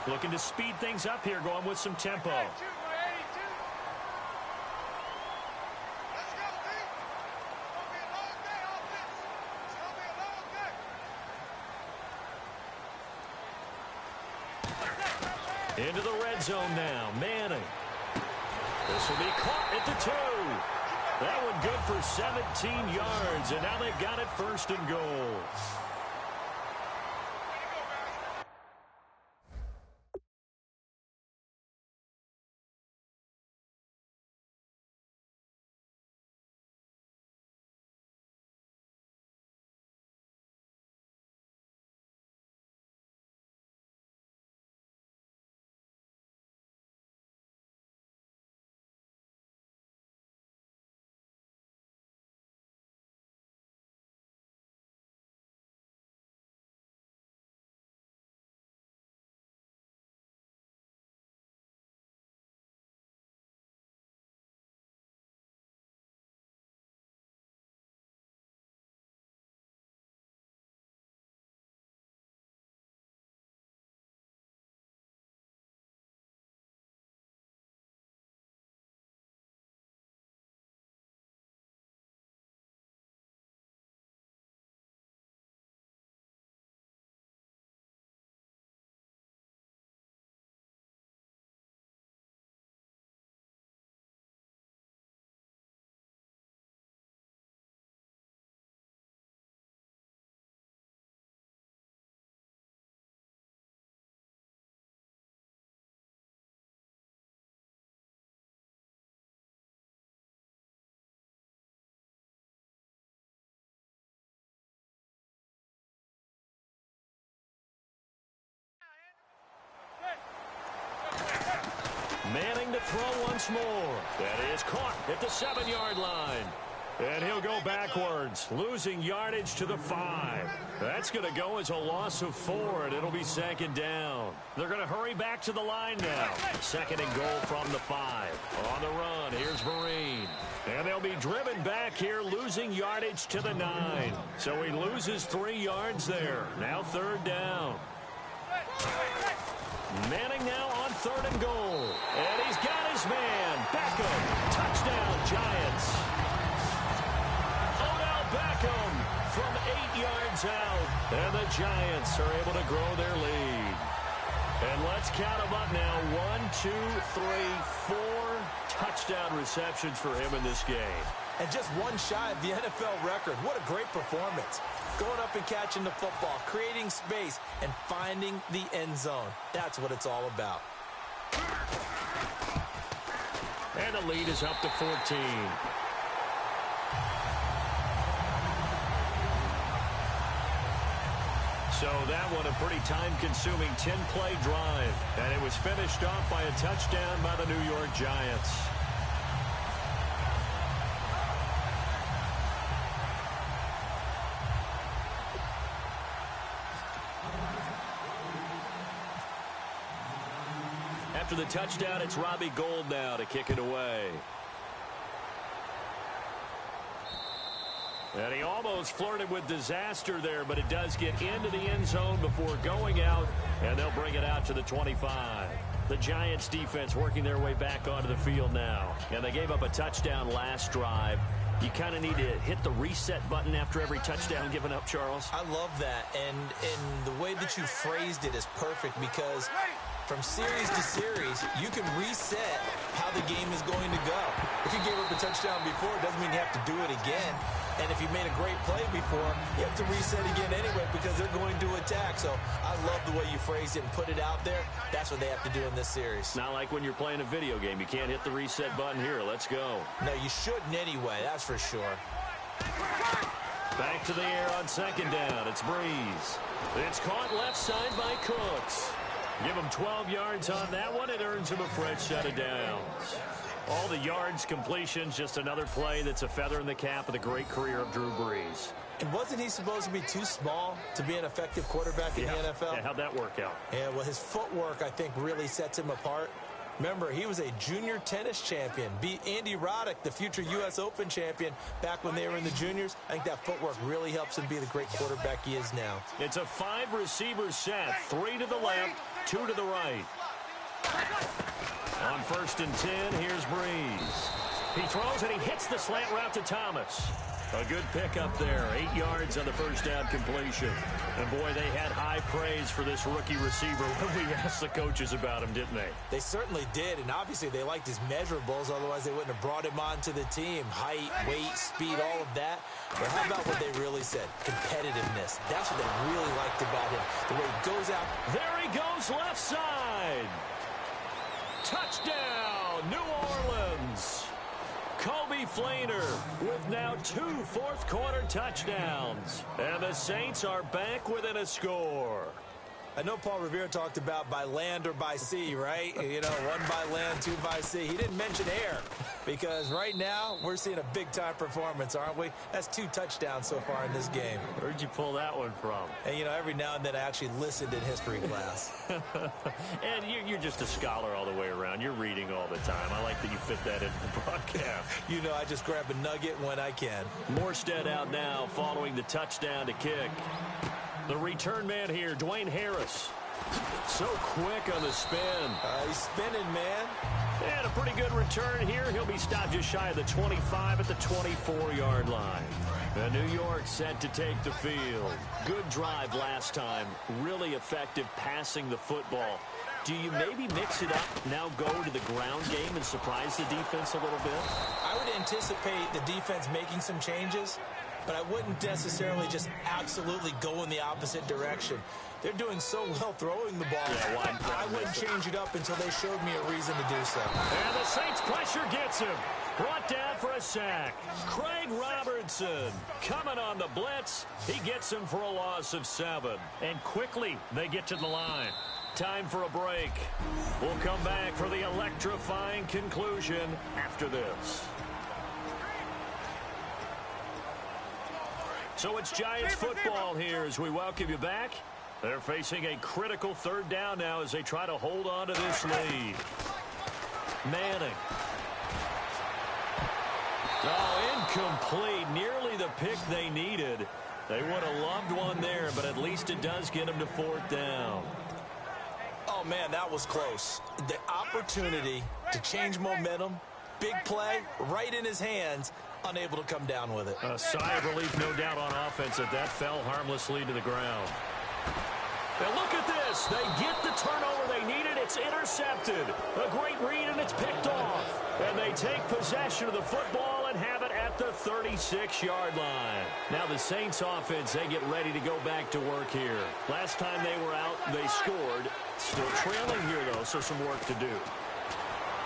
Looking to speed things up here, going with some tempo. Into the red zone now. Manning. This will be caught at the 2. That one good for 17 yards, and now they've got it 1st and goal. Manning to throw once more. That is caught at the 7-yard line. And he'll go backwards, losing yardage to the 5. That's going to go as a loss of 4, and it'll be 2nd down. They're going to hurry back to the line now. 2nd and goal from the 5. On the run, here's Vereen. And they'll be driven back here, losing yardage to the 9. So he loses 3 yards there. Now 3rd down. Manning now on 3rd and goal. And he's got his man. Beckham. Touchdown, Giants. Odell Beckham from 8 yards out. And the Giants are able to grow their lead. And let's count them up now. 1, 2, 3, 4 touchdown receptions for him in this game. And just one shy of the NFL record. What a great performance. Going up and catching the football, creating space, and finding the end zone. That's what it's all about. And the lead is up to 14. So that one a pretty time-consuming 10-play drive. And it was finished off by a touchdown by the New York Giants. After the touchdown, it's Robbie Gould now to kick it away. And he almost flirted with disaster there, but it does get into the end zone before going out, and they'll bring it out to the 25. The Giants defense working their way back onto the field now. And they gave up a touchdown last drive. You kind of need to hit the reset button after every touchdown given up, Charles. I love that. And the way that you phrased it is perfect because from series to series, you can reset how the game is going to go. If you gave up a touchdown before, it doesn't mean you have to do it again. And if you made a great play before, you have to reset again anyway because they're going to attack. So I love the way you phrased it and put it out there. That's what they have to do in this series. Not like when you're playing a video game. You can't hit the reset button here. Let's go. No, you shouldn't anyway. That's for sure. Back to the air on second down. It's Breeze. It's caught left side by Cooks. Give him 12 yards on that one. It earns him a fresh set of downs. All the yards, completions, just another play that's a feather in the cap of the great career of Drew Brees. And wasn't he supposed to be too small to be an effective quarterback in the NFL? Yeah, how'd that work out? Yeah, well, his footwork, I think, really sets him apart. Remember, he was a junior tennis champion, beat Andy Roddick, the future U.S. Open champion, back when they were in the juniors. I think that footwork really helps him be the great quarterback he is now. It's a 5-receiver set, 3 to the left, 2 to the right. On 1st and 10, here's Breeze. He throws and he hits the slant route to Thomas. A good pickup there, 8 yards on the first down completion. And boy, they had high praise for this rookie receiver when we asked the coaches about him, didn't they? They certainly did, and obviously they liked his measurables, otherwise they wouldn't have brought him onto the team. Height, weight, speed, all of that. But how about what they really said? Competitiveness. That's what they really liked about him. The way he goes out. There he goes, left side. Touchdown, New Orleans. Kobe Flainer with now 2 fourth-quarter touchdowns. And the Saints are back within a score. I know Paul Revere talked about by land or by sea, right? You know, 1 by land, 2 by sea. He didn't mention air because right now we're seeing a big-time performance, aren't we? That's 2 touchdowns so far in this game. Where'd you pull that one from? And, you know, every now and then I actually listened in history class. And you're just a scholar all the way around. You're reading all the time. I like that you fit that into the broadcast. You know, I just grab a nugget when I can. Morstead out now following the touchdown to kick. The return man here, Dwayne Harris. So quick on the spin. He's spinning, man. And a pretty good return here. He'll be stopped just shy of the 25 at the 24-yard line. And New York set to take the field. Good drive last time. Really effective passing the football. Do you maybe mix it up, now go to the ground game and surprise the defense a little bit? I would anticipate the defense making some changes, but I wouldn't necessarily just absolutely go in the opposite direction. They're doing so well throwing the ball. Yeah, I wouldn't change it up until they showed me a reason to do so. And the Saints pressure gets him. Brought down for a sack. Craig Robertson coming on the blitz. He gets him for a loss of 7. And quickly they get to the line. Time for a break. We'll come back for the electrifying conclusion after this. So it's Giants football here as we welcome you back. They're facing a critical 3rd down now as they try to hold on to this lead. Manning. Oh, incomplete. Nearly the pick they needed. They would have loved one there, but at least it does get them to 4th down. Oh, man, that was close. The opportunity to change momentum, big play, right in his hands, unable to come down with it. A sigh of relief, no doubt, on offense that fell harmlessly to the ground. Now look at this. They get the turnover they needed. It's intercepted. A great read, and it's picked off. And they take possession of the football and have it at the 36-yard line. Now the Saints offense, they get ready to go back to work here. Last time they were out, they scored. Still trailing here, though, so some work to do.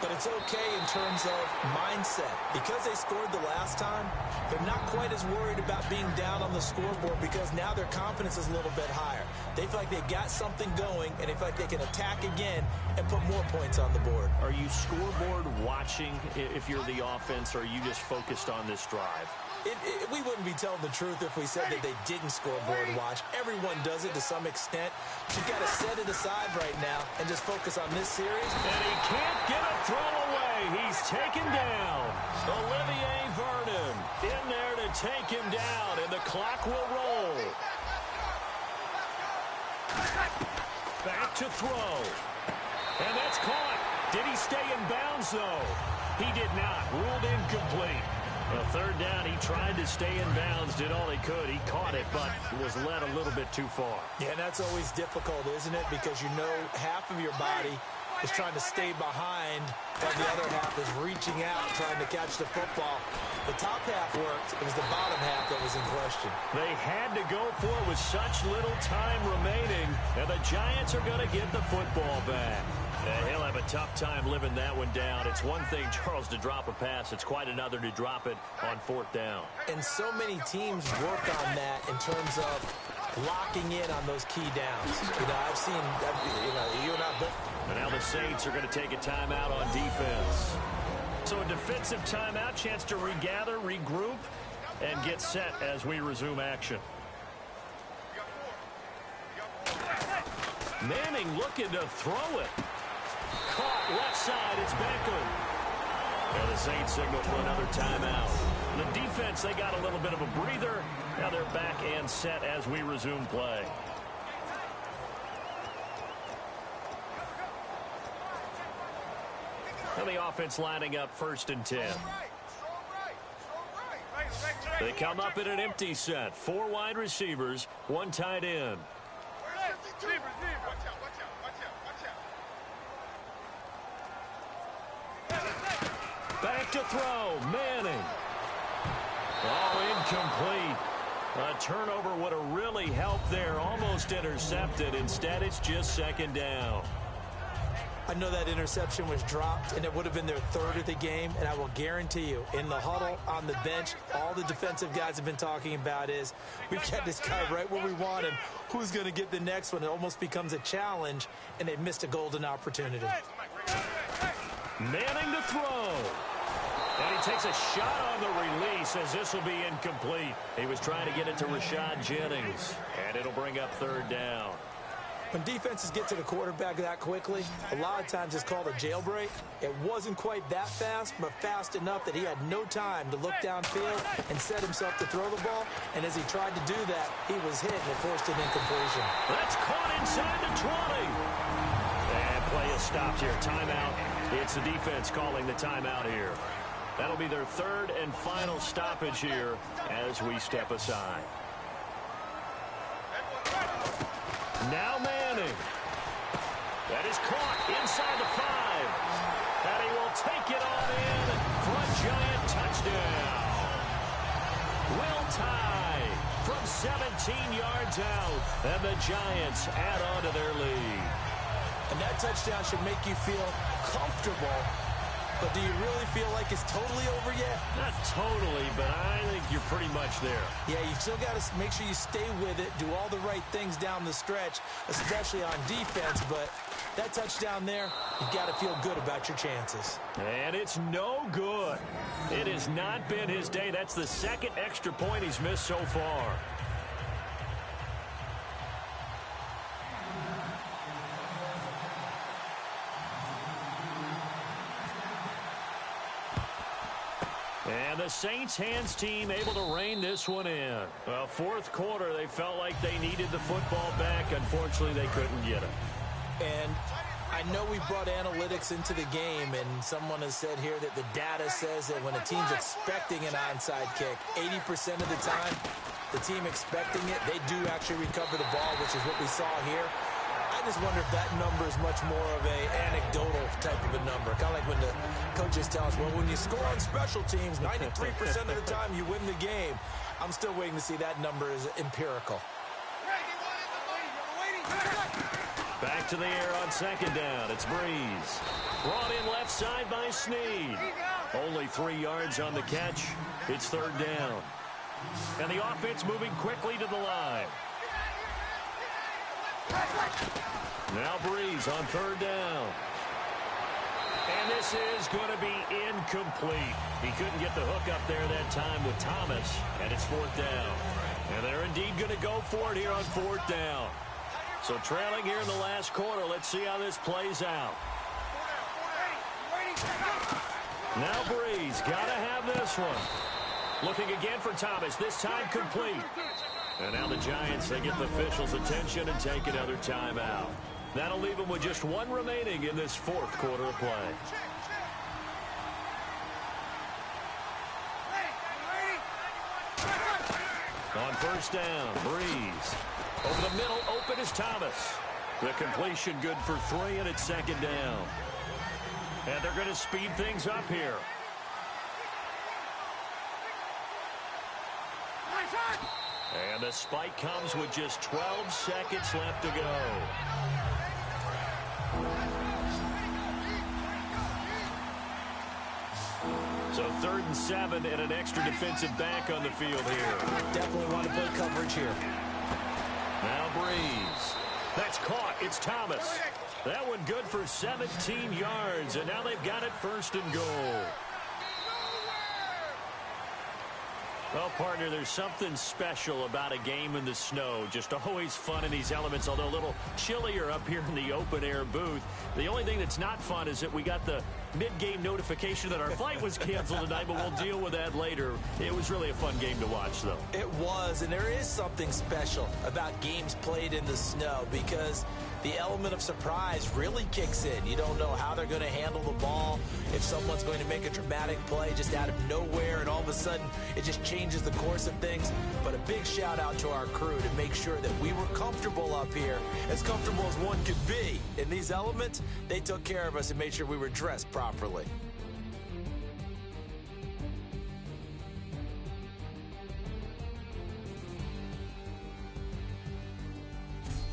But it's okay in terms of mindset. Because they scored the last time, they're not quite as worried about being down on the scoreboard because now their confidence is a little bit higher. They feel like they've got something going, and they feel like they can attack again and put more points on the board. Are you scoreboard watching if you're the offense, or are you just focused on this drive? We wouldn't be telling the truth if we said that they didn't scoreboard watch. Everyone does it to some extent. But you've got to set it aside right now and just focus on this series. And he can't get a throw away. He's taken down. Olivier Vernon in there to take him down, and the clock will roll. Back to throw. And that's caught. Did he stay in bounds, though? He did not. Ruled incomplete. Well, third down, he tried to stay in bounds, did all he could. He caught it, but was led a little bit too far. Yeah, and that's always difficult, isn't it? Because you know half of your body is trying to stay behind, while the other half is reaching out, trying to catch the football. The top half worked. It was the bottom half that was in question. They had to go for it with such little time remaining, and the Giants are going to get the football back. He'll have a tough time living that one down. It's one thing, Charles, to drop a pass. It's quite another to drop it on fourth down. And so many teams work on that in terms of locking in on those key downs. You know, I've seen, you and I both. And now the Saints are going to take a timeout on defense. So a defensive timeout, chance to regather, regroup, and get set as we resume action. Manning looking to throw it. Caught left side, it's Beckham. And the Saints signal for another timeout. The defense, they got a little bit of a breather. Now they're back and set as we resume play. And the offense lining up 1st and 10. They come up in an empty set. 4 wide receivers, 1 tight end. Back to throw. Manning. Oh, incomplete. A turnover would have really helped there. Almost intercepted. Instead, it's just 2nd down. I know that interception was dropped, and it would have been their 3rd of the game, and I will guarantee you, in the huddle, on the bench, all the defensive guys have been talking about is, we've got this guy right where we want him. Who's going to get the next one? It almost becomes a challenge, and they've missed a golden opportunity. Manning to throw. And he takes a shot on the release as this will be incomplete. He was trying to get it to Rashad Jennings, and it'll bring up 3rd down. When defenses get to the quarterback that quickly, a lot of times it's called a jailbreak. It wasn't quite that fast, but fast enough that he had no time to look downfield and set himself to throw the ball. And as he tried to do that, he was hit and it forced an incompletion. That's caught inside the 20. And play is stopped here. Timeout. It's the defense calling the timeout here. That'll be their 3rd and final stoppage here as we step aside. Now Manning. That is caught inside the 5. And he will take it on in for a Giant touchdown. Will tie from 17 yards out. And the Giants add on to their lead. And that touchdown should make you feel comfortable. But do you really feel like it's totally over yet? Not totally, but I think you're pretty much there. Yeah, you still got to make sure you stay with it, do all the right things down the stretch, especially on defense. But that touchdown there, you've got to feel good about your chances. And it's no good. It has not been his day. That's the 2nd extra point he's missed so far. And the Saints hands team able to rein this one in. Well, 4th quarter, they felt like they needed the football back. Unfortunately, they couldn't get it. And I know we brought analytics into the game, and someone has said here that the data says that when a team's expecting an onside kick, 80% of the time, the team expecting it, they do actually recover the ball, which is what we saw here. I just wonder if that number is much more of an anecdotal type of a number. Kind of like when the coaches tell us, well, when you score on special teams, 93% of the time you win the game. I'm still waiting to see that number is empirical. Back to the air on 2nd down. It's Breeze. Brought in left side by Snead. Only 3 yards on the catch. It's 3rd down. And the offense moving quickly to the line. Now Breeze on 3rd down. And this is going to be incomplete. He couldn't get the hook up there that time with Thomas. And it's 4th down. And they're indeed going to go for it here on 4th down. So trailing here in the last quarter. Let's see how this plays out. Now Breeze got to have this one. Looking again for Thomas, this time complete. And now the Giants, they get the officials' attention and take another timeout. That'll leave them with just one remaining in this fourth quarter of play. On first down, Breeze. Over the middle, open is Thomas. The completion good for 3, and it's second down. And they're going to speed things up here. And the spike comes with just 12 seconds left to go. So 3rd and 7 and an extra defensive back on the field here. Definitely want to play coverage here. Now Breeze. That's caught. It's Thomas. That one good for 17 yards, and now they've got it 1st and goal. Well, partner, there's something special about a game in the snow. Just always fun in these elements, although a little chillier up here in the open-air booth. The only thing that's not fun is that we got the mid-game notification that our flight was canceled tonight, but we'll deal with that later. It was really a fun game to watch, though. It was, and there is something special about games played in the snow because the element of surprise really kicks in. You don't know how they're going to handle the ball, if someone's going to make a dramatic play just out of nowhere, and all of a sudden it just changes the course of things. But a big shout out to our crew to make sure that we were comfortable up here, as comfortable as one could be. In these elements, they took care of us and made sure we were dressed properly.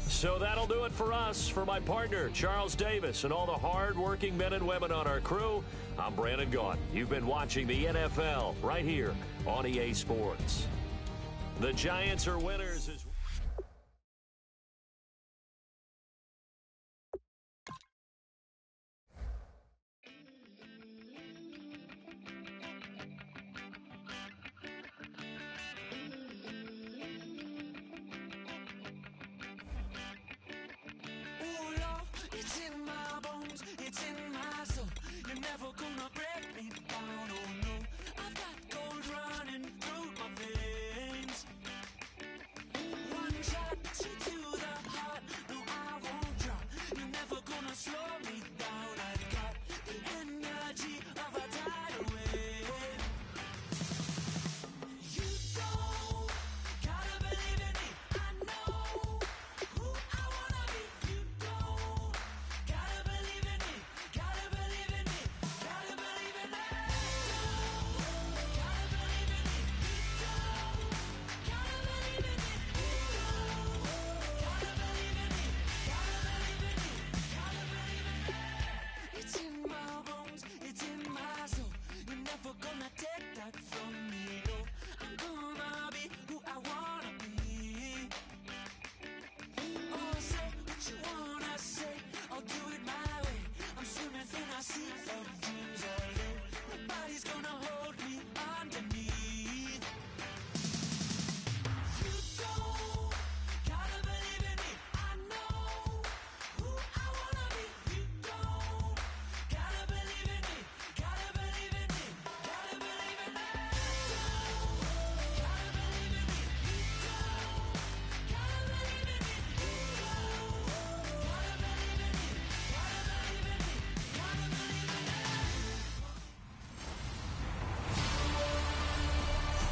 So that'll do it for us. For my partner, Charles Davis, and all the hard-working men and women on our crew, I'm Brandon Gaudin. You've been watching the NFL right here on EA Sports. The Giants are winners.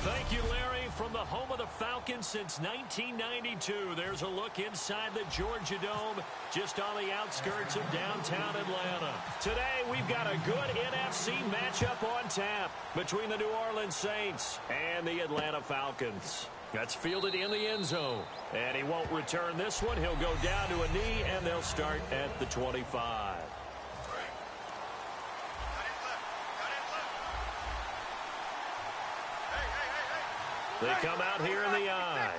Thank you, Larry. From the home of the Falcons since 1992, there's a look inside the Georgia Dome, just on the outskirts of downtown Atlanta. Today, we've got a good NFC matchup on tap between the New Orleans Saints and the Atlanta Falcons. That's fielded in the end zone, and he won't return this one. He'll go down to a knee, and they'll start at the 25. They come out here in the eye.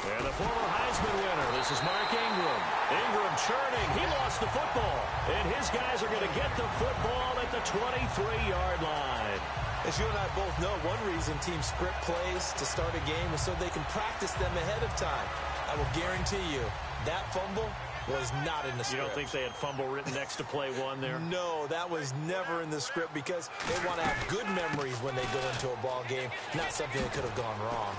And the former Heisman winner, this is Mark Ingram. Ingram churning. He lost the football. And his guys are going to get the football at the 23-yard line. As you and I both know, one reason teams script plays to start a game is so they can practice them ahead of time. I will guarantee you that fumble was not in the script. You don't think they had fumble written next to play one there? No, that was never in the script because they want to have good memories when they go into a ball game, not something that could have gone wrong.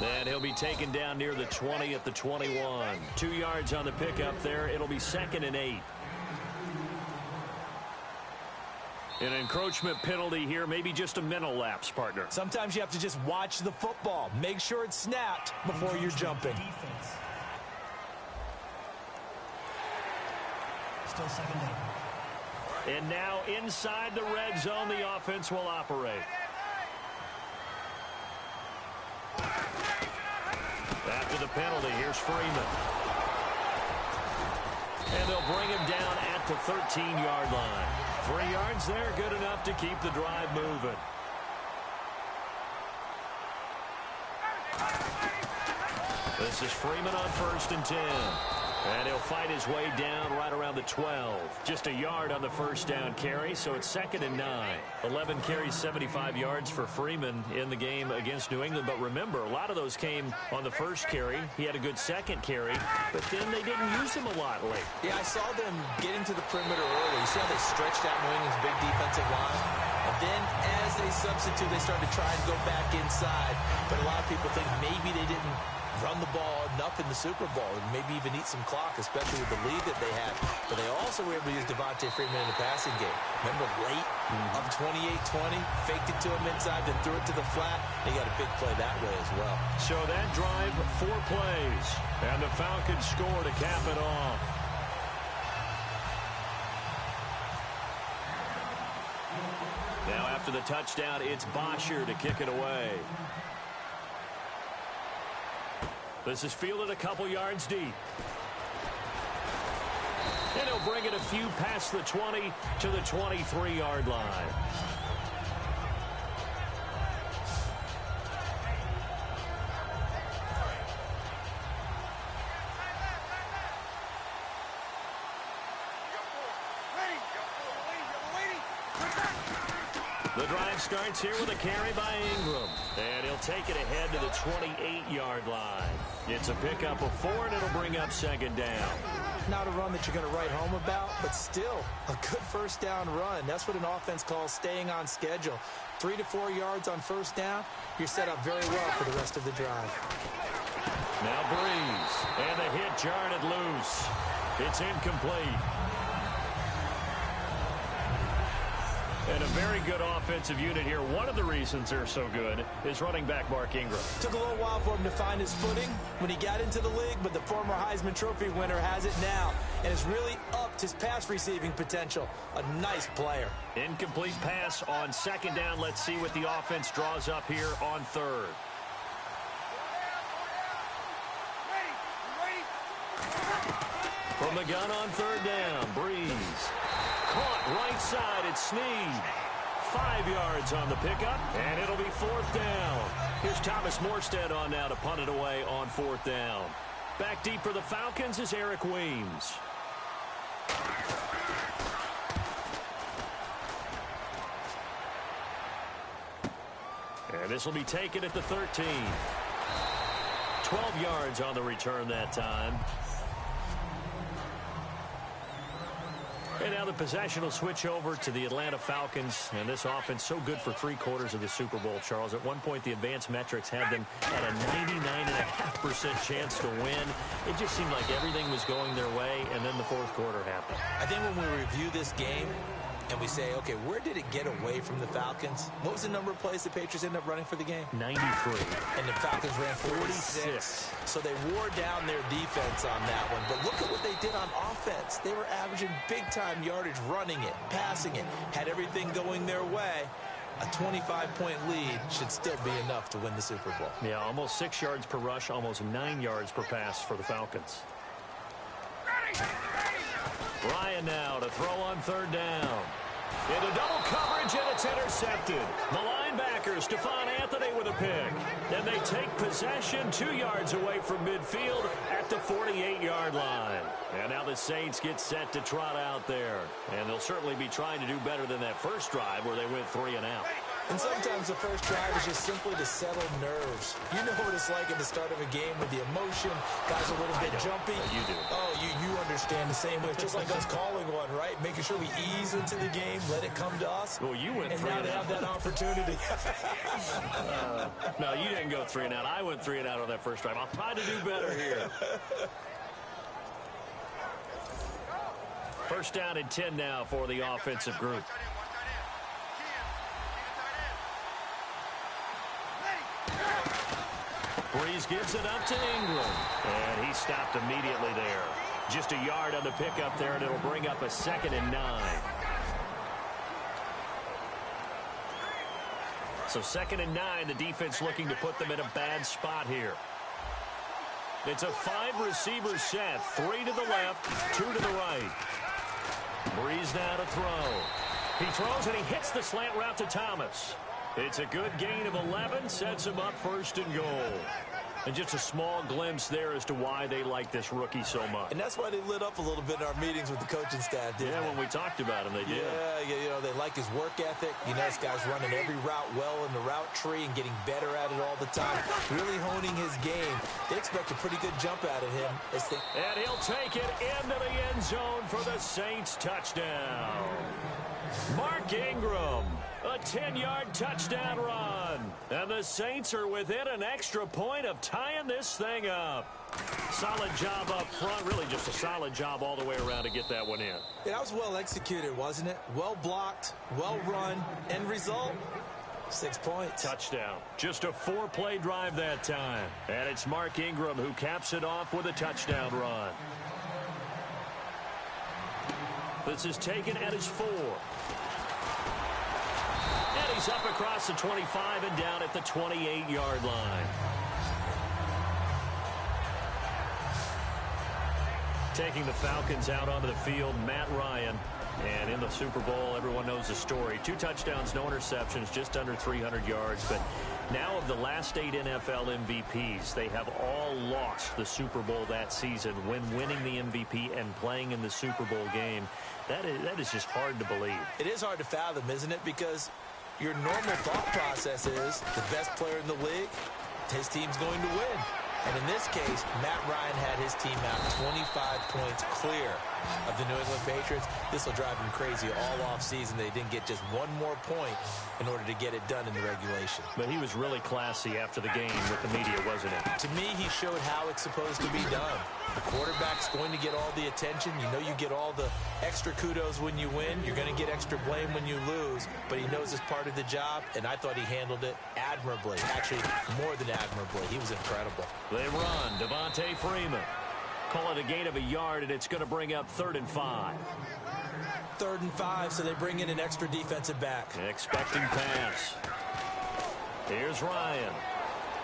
And he'll be taken down near the 20 at the 21. 2 yards on the pickup there. It'll be 2nd and 8. An encroachment penalty here, maybe just a mental lapse, partner. Sometimes you have to just watch the football. Make sure it's snapped before you're jumping. Still 2nd down. And now inside the red zone, the offense will operate. After the penalty, here's Freeman. And they'll bring him down at the 13-yard line. 3 yards there, good enough to keep the drive moving. This is Freeman on 1st and 10. And he'll fight his way down right around the 12. Just a yard on the first down carry, so it's 2nd and 9. 11 carries, 75 yards for Freeman in the game against New England. But remember, a lot of those came on the first carry. He had a good second carry, but then they didn't use him a lot late. Yeah, I saw them getting to the perimeter early. You see how they stretched out New England's big defensive line? And then as they substitute, they started to try and go back inside. But a lot of people think maybe they didn't run the ball enough in the Super Bowl and maybe even eat some clock, especially with the lead that they had. But they also were able to use Devontae Freeman in the passing game. Remember late, up 28-20, faked it to him inside, then threw it to the flat. They got a big play that way as well. So that drive, 4 plays, and the Falcons score to cap it off. Now after the touchdown, it's Bosher to kick it away. This is fielded a couple yards deep. And he'll bring it a few past the 20 to the 23-yard line. The drive starts here with a carry by Ingram. And he'll take it ahead to the 28-yard line. It's a pickup of 4, and it'll bring up 2nd down. Not a run that you're going to write home about, but still a good first down run. That's what an offense calls staying on schedule. 3 to 4 yards on first down, you're set up very well for the rest of the drive. Now Breeze, and the hit jarred it loose. It's incomplete. And a very good offensive unit here. One of the reasons they're so good is running back Mark Ingram. Took a little while for him to find his footing when he got into the league, but the former Heisman Trophy winner has it now and has really upped his pass receiving potential. A nice player. Incomplete pass on 2nd down. Let's see what the offense draws up here on 3rd. From the gun on 3rd down, Breeze. Caught right side, it's Snead. 5 yards on the pickup, and it'll be 4th down. Here's Thomas Morstead on now to punt it away on 4th down. Back deep for the Falcons is Eric Weems. And this will be taken at the 13. 12 yards on the return that time. And now the possession will switch over to the Atlanta Falcons. And this offense so good for 3/4 of the Super Bowl, Charles. At one point, the advanced metrics had them at a 99.5% chance to win. It just seemed like everything was going their way, and then the 4th quarter happened. I think when we review this game and we say, okay, where did it get away from the Falcons? What was the number of plays the Patriots ended up running for the game? 93. And the Falcons ran 46. So they wore down their defense on that one. But look at what they did on offense. They were averaging big-time yardage, running it, passing it, had everything going their way. A 25-point lead should still be enough to win the Super Bowl. Yeah, almost 6 yards per rush, almost 9 yards per pass for the Falcons. Ryan now to throw on 3rd down. Into double coverage, and it's intercepted. The linebacker, Stephon Anthony, with a pick. And they take possession 2 yards away from midfield at the 48-yard line. And now the Saints get set to trot out there. And they'll certainly be trying to do better than that first drive where they went 3 and out. And sometimes the first drive is just simply to settle nerves. You know what it's like at the start of a game with the emotion, guys a little bit jumpy. You do. Oh, you understand the same way. It's just like us calling one, right? Making sure we ease into the game, let it come to us. Well, you went and 3 now and they out. have that opportunity. No, you didn't go 3 and out. I went 3 and out on that first drive. I'll try to do better here. First down and 10 now for the offensive group. Breeze gives it up to Ingram. And he stopped immediately there. Just a yard on the pickup there, and it'll bring up a 2nd and 9. So 2nd and 9, the defense looking to put them in a bad spot here. It's a 5-receiver set. 3 to the left, 2 to the right. Breeze now to throw. He throws and he hits the slant route to Thomas. It's a good gain of 11, sets him up 1st and goal. And just a small glimpse there as to why they like this rookie so much. And that's why they lit up a little bit in our meetings with the coaching staff, didn't they? When we talked about him, they did. Yeah, they like his work ethic. You know, this guy's running every route well in the route tree and getting better at it all the time. Really honing his game. They expect a pretty good jump out of him. And he'll take it into the end zone for the Saints touchdown. Mark Ingram, a 10-yard touchdown run. And the Saints are within an extra point of tying this thing up. Solid job up front. Really just a solid job all the way around to get that one in. That was well executed, wasn't it? Well blocked, well run. End result, 6 points. Touchdown. Just a 4-play drive that time. And it's Mark Ingram who caps it off with a touchdown run. This is taken at his 4. And he's up across the 25 and down at the 28-yard line. Taking the Falcons out onto the field, Matt Ryan. And in the Super Bowl, everyone knows the story. 2 touchdowns, no interceptions, just under 300 yards. But now of the last 8 NFL MVPs, they have all lost the Super Bowl that season when winning the MVP and playing in the Super Bowl game. That is just hard to believe. It is hard to fathom, isn't it? Because your normal thought process is the best player in the league, his team's going to win. And in this case, Matt Ryan had his team out 25 points clear of the New England Patriots. This will drive him crazy all offseason. They didn't get just one more point in order to get it done in the regulation. But he was really classy after the game with the media, wasn't he? To me, he showed how it's supposed to be done. The quarterback's going to get all the attention. You know you get all the extra kudos when you win. You're going to get extra blame when you lose. But he knows it's part of the job, and I thought he handled it admirably. Actually, more than admirably. He was incredible. They run. Devontae Freeman. Call it a gain of a yard, and it's going to bring up 3rd and 5. 3rd and 5, so they bring in an extra defensive back. Expecting pass. Here's Ryan.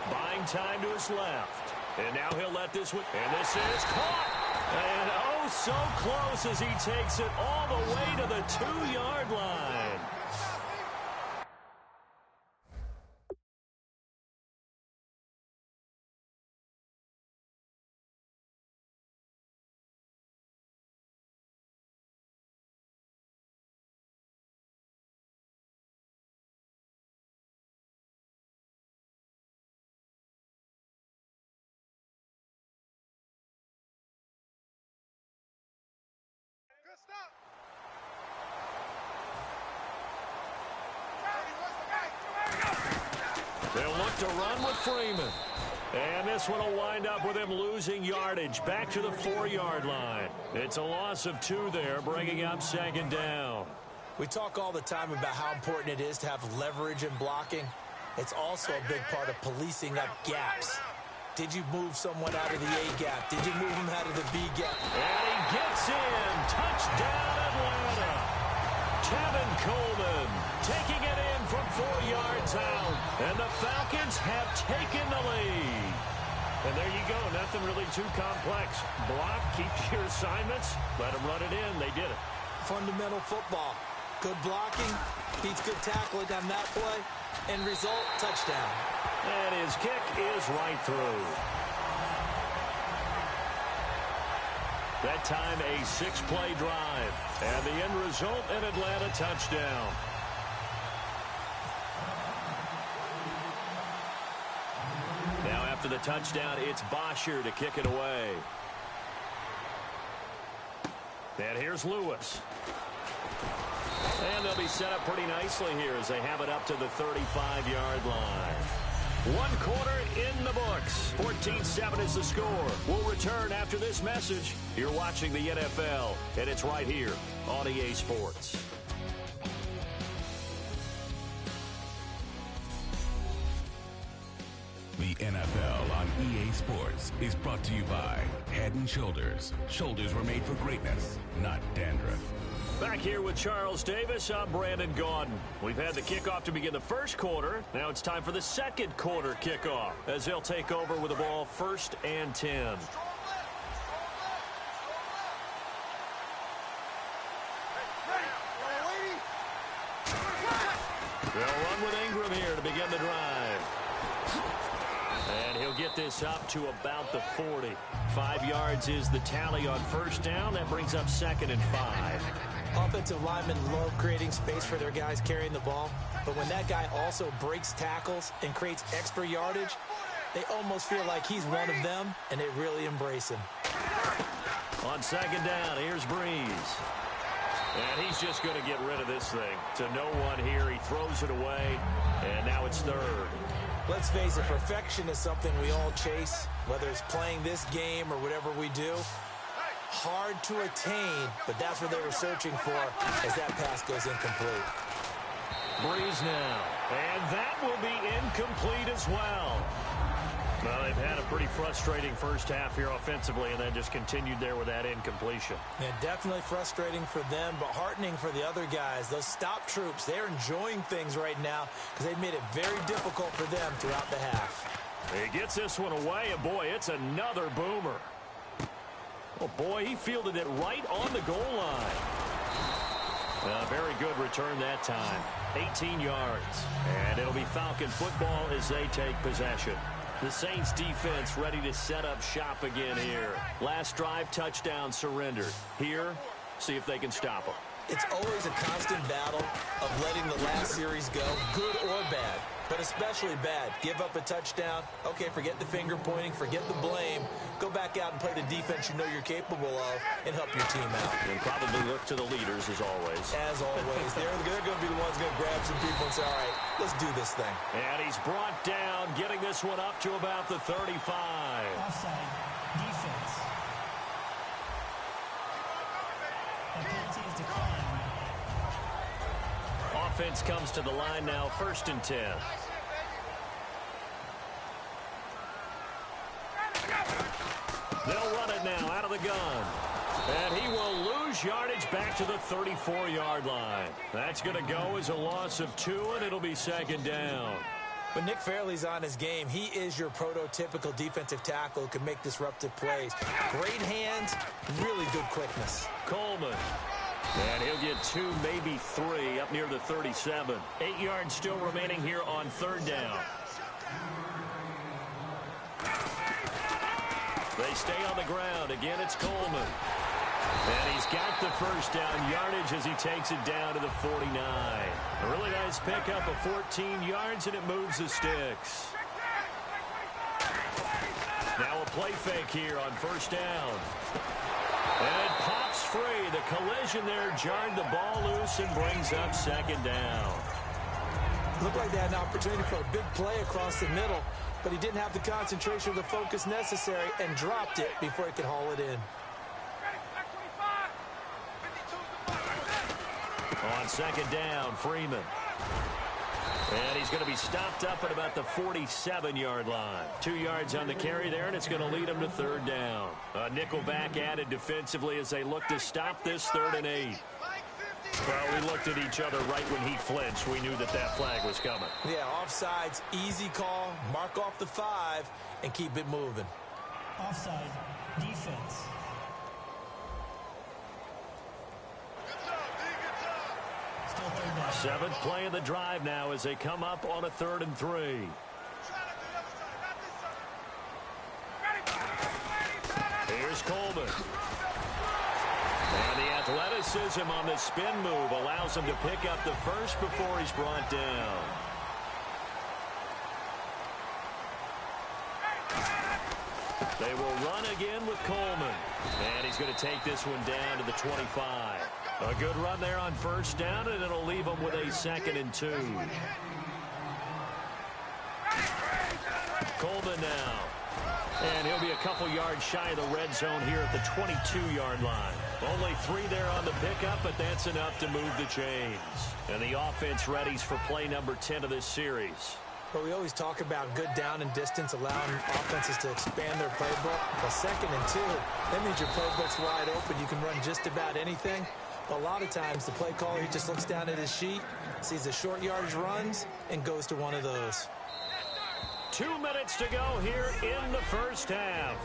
Buying time to his left. And now he'll let this one. And this is caught. And oh, so close as he takes it all the way to the 2-yard line. They'll look to run with Freeman. And this one will wind up with him losing yardage back to the 4-yard line. It's a loss of 2 there, bringing up 2nd down. We talk all the time about how important it is to have leverage in blocking. It's also a big part of policing up gaps. Did you move someone out of the A gap? Did you move him out of the B gap? And he gets in. Touchdown, Atlanta. Tevin Coleman taking it in from 4 yards out. And the Falcons have taken the lead. And there you go. Nothing really too complex. Block, keep your assignments, let them run it in. They did it. Fundamental football. Good blocking, beats good tackling on that play. End result, touchdown. And his kick is right through. That time a 6-play drive. And the end result, an Atlanta touchdown. the touchdown, it's Bosher to kick it away. And here's Lewis. And they'll be set up pretty nicely here as they have it up to the 35-yard line. 1 quarter in the books. 14-7 is the score. We'll return after this message. You're watching the NFL, and it's right here on EA Sports. The NFL on EA Sports is brought to you by Head & Shoulders. Shoulders were made for greatness, not dandruff. Back here with Charles Davis, I'm Brandon Gaudin. We've had the kickoff to begin the first quarter. Now it's time for the second quarter kickoff as they'll take over with the ball 1st and 10. They'll run with Ingram here to begin the drive. And he'll get this up to about the 40. 5 yards is the tally on 1st down. That brings up 2nd and 5. Offensive linemen love creating space for their guys carrying the ball, but when that guy also breaks tackles and creates extra yardage, they almost feel like he's one of them, and they really embrace him. On 2nd down, here's Breeze. And he's just going to get rid of this thing to no one here. He throws it away, and now it's 3rd. Let's face it, perfection is something we all chase, whether it's playing this game or whatever we do. Hard to attain, but that's what they were searching for as that pass goes incomplete. Breeze now, and that will be incomplete as well. Well, they've had a pretty frustrating first half here offensively, and then just continued there with that incompletion. Yeah, definitely frustrating for them, but heartening for the other guys. Those stop troops, they're enjoying things right now because they've made it very difficult for them throughout the half. He gets this one away, and boy, it's another boomer. Oh, boy, he fielded it right on the goal line. Very good return that time. 18 yards. And it'll be Falcon football as they take possession. The Saints defense ready to set up shop again here. Last drive, touchdown surrendered. Here, see if they can stop them. It's always a constant battle of letting the last series go, good or bad, but especially bad. Give up a touchdown. Okay, forget the finger pointing, forget the blame. Go back out and play the defense you know you're capable of and help your team out. And probably look to the leaders as always. As always. They're going to be the ones going to grab some people and say, all right, let's do this thing. And he's brought down, getting this one up to about the 35. Offside. Defense. The penalty is declined. Offense comes to the line now, 1st and 10. They'll run it now out of the gun. And he will lose yardage back to the 34-yard line. That's going to go as a loss of 2, and it'll be 2nd down. When Nick Fairley's on his game, he is your prototypical defensive tackle who can make disruptive plays. Great hands, really good quickness. Coleman. And he'll get 2, maybe 3 up near the 37. 8 yards still remaining here on 3rd down. They stay on the ground. Again, it's Coleman. And he's got the 1st down yardage as he takes it down to the 49. A really nice pickup of 14 yards, and it moves the sticks. Now a play fake here on 1st down. And it pops free. The collision there jarred the ball loose and brings up 2nd down. Looked like they had an opportunity for a big play across the middle, but he didn't have the concentration or the focus necessary and dropped it before he could haul it in. On 2nd down, Freeman. And he's going to be stopped up at about the 47-yard line. 2 yards on the carry there, and it's going to lead him to 3rd down. A nickelback added defensively as they look to stop this 3rd and 8. Well, we looked at each other right when he flinched. We knew that that flag was coming. Yeah, offsides, easy call, mark off the 5, and keep it moving. Offside. Defense. Still 3rd down. 7th play of the drive now as they come up on a 3rd and 3. Here's Coleman. And the athleticism on the spin move allows him to pick up the 1st before he's brought down. They will run again with Coleman. And he's going to take this one down to the 25. A good run there on first down, and it'll leave them with a 2nd and 2. Coleman now. And he'll be a couple yards shy of the red zone here at the 22-yard line. Only 3 there on the pickup, but that's enough to move the chains. And the offense readies for play number 10 of this series. But we always talk about good down and distance, allowing offenses to expand their playbook. Well, 2nd and 2, that means your playbook's wide open. You can run just about anything. But a lot of times, the play caller, he just looks down at his sheet, sees the short yardage runs, and goes to one of those. 2 minutes to go here in the first half.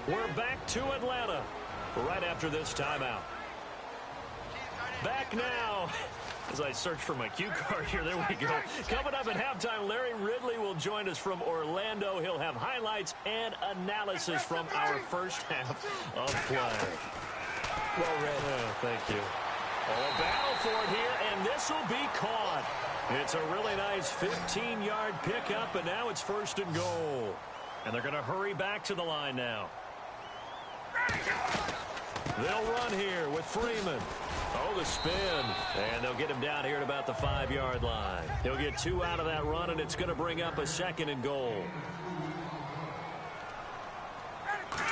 We're back to Atlanta right after this timeout. Back now. As I search for my cue card here, there we go. Coming up at halftime, Larry Ridley will join us from Orlando. He'll have highlights and analysis from our first half of play. Well read. Oh, thank you. A battle for it here, and this will be caught. It's a really nice 15-yard pickup, and now it's 1st and goal. And they're going to hurry back to the line now. They'll run here with Freeman. Oh, the spin. And they'll get him down here at about the 5-yard line. He'll get 2 out of that run, and it's going to bring up a 2nd and goal.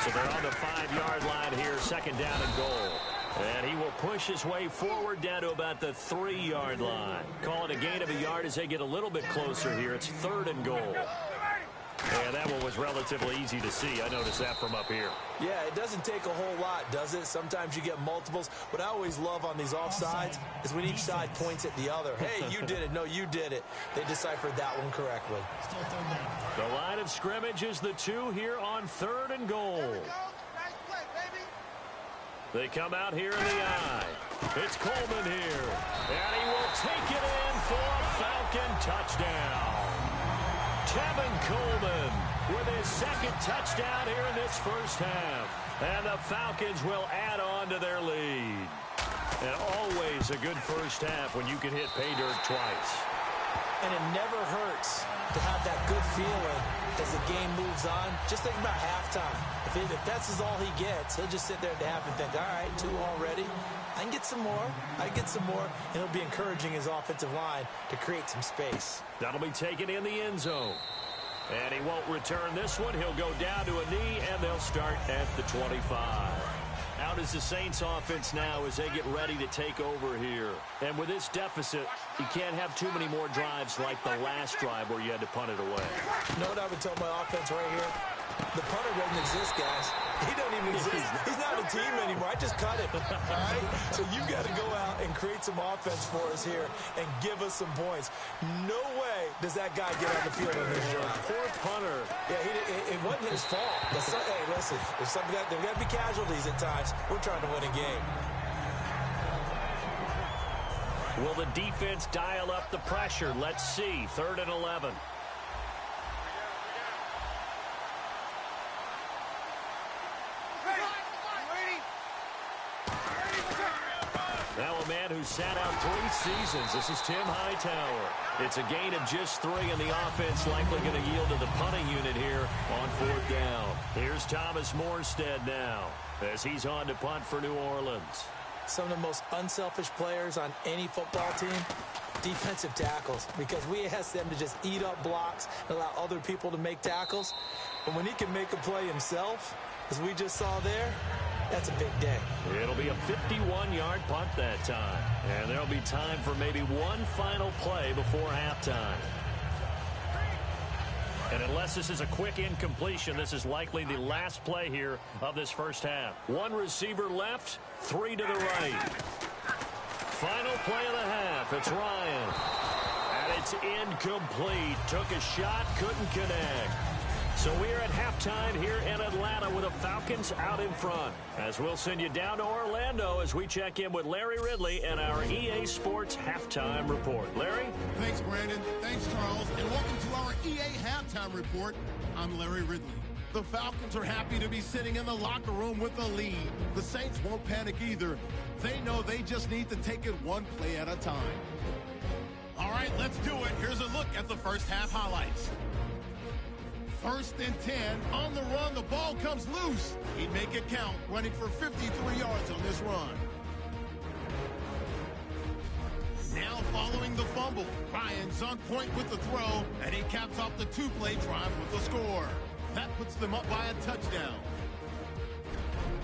So they're on the 5-yard line here, 2nd down and goal. And he will push his way forward down to about the 3-yard line. Call it a gain of a yard as they get a little bit closer here. It's 3rd and goal. And that one was relatively easy to see. I noticed that from up here. Yeah, it doesn't take a whole lot, does it? Sometimes you get multiples. What I always love on these offsides is when each side points at the other. Hey, you did it. No, you did it. They deciphered that one correctly. Still 3rd down. The line of scrimmage is the 2 here on 3rd and goal. They come out here in the eye. It's Coleman here. And he will take it in for a Falcon touchdown. Tevin Coleman with his 2nd touchdown here in this first half. And the Falcons will add on to their lead. And always a good first half when you can hit pay dirt twice. And it never hurts to have that good feeling as the game moves on. Just think about halftime. If that's all he gets, he'll just sit there at the half and think, all right, 2 already. I can get some more. I can get some more. And he'll be encouraging his offensive line to create some space. That'll be taken in the end zone. And he won't return this one. He'll go down to a knee, and they'll start at the 25. Out is the Saints offense now as they get ready to take over here. And with this deficit, you can't have too many more drives like the last drive where you had to punt it away. You know what I would tell my offense right here? The punter doesn't exist, guys. He doesn't even exist. He's not a team anymore. I just cut him. All right? So you got to go out and create some offense for us here and give us some points. No way does that guy get on the field on this drive. Poor punter. Yeah, it wasn't his fault. Hey, listen, there's got to be casualties at times. We're trying to win a game. Will the defense dial up the pressure? Let's see. 3rd and 11. Now a man who sat out 3 seasons. This is Tim Hightower. It's a gain of just 3, and the offense likely going to yield to the punting unit here on 4th down. Here's Thomas Morstead now as he's on to punt for New Orleans. Some of the most unselfish players on any football team, defensive tackles, because we ask them to just eat up blocks and allow other people to make tackles. But when he can make a play himself, as we just saw there, that's a big day. It'll be a 51-yard punt that time. And there'll be time for maybe one final play before halftime. And unless this is a quick incompletion, this is likely the last play here of this first half. 1 receiver left, 3 to the right. Final play of the half. It's Ryan. And it's incomplete. Took a shot, couldn't connect. So we're at halftime here in Atlanta with the Falcons out in front. As we'll send you down to Orlando as we check in with Larry Ridley and our EA Sports Halftime Report. Larry? Thanks, Brandon. Thanks, Charles. And welcome to our EA Halftime Report. I'm Larry Ridley. The Falcons are happy to be sitting in the locker room with a lead. The Saints won't panic either. They know they just need to take it one play at a time. All right, let's do it. Here's a look at the first half highlights. 1st and 10. On the run, the ball comes loose. He'd make it count, running for 53 yards on this run. Now following the fumble, Ryan's on point with the throw, and he caps off the 2-play drive with a score. That puts them up by a touchdown.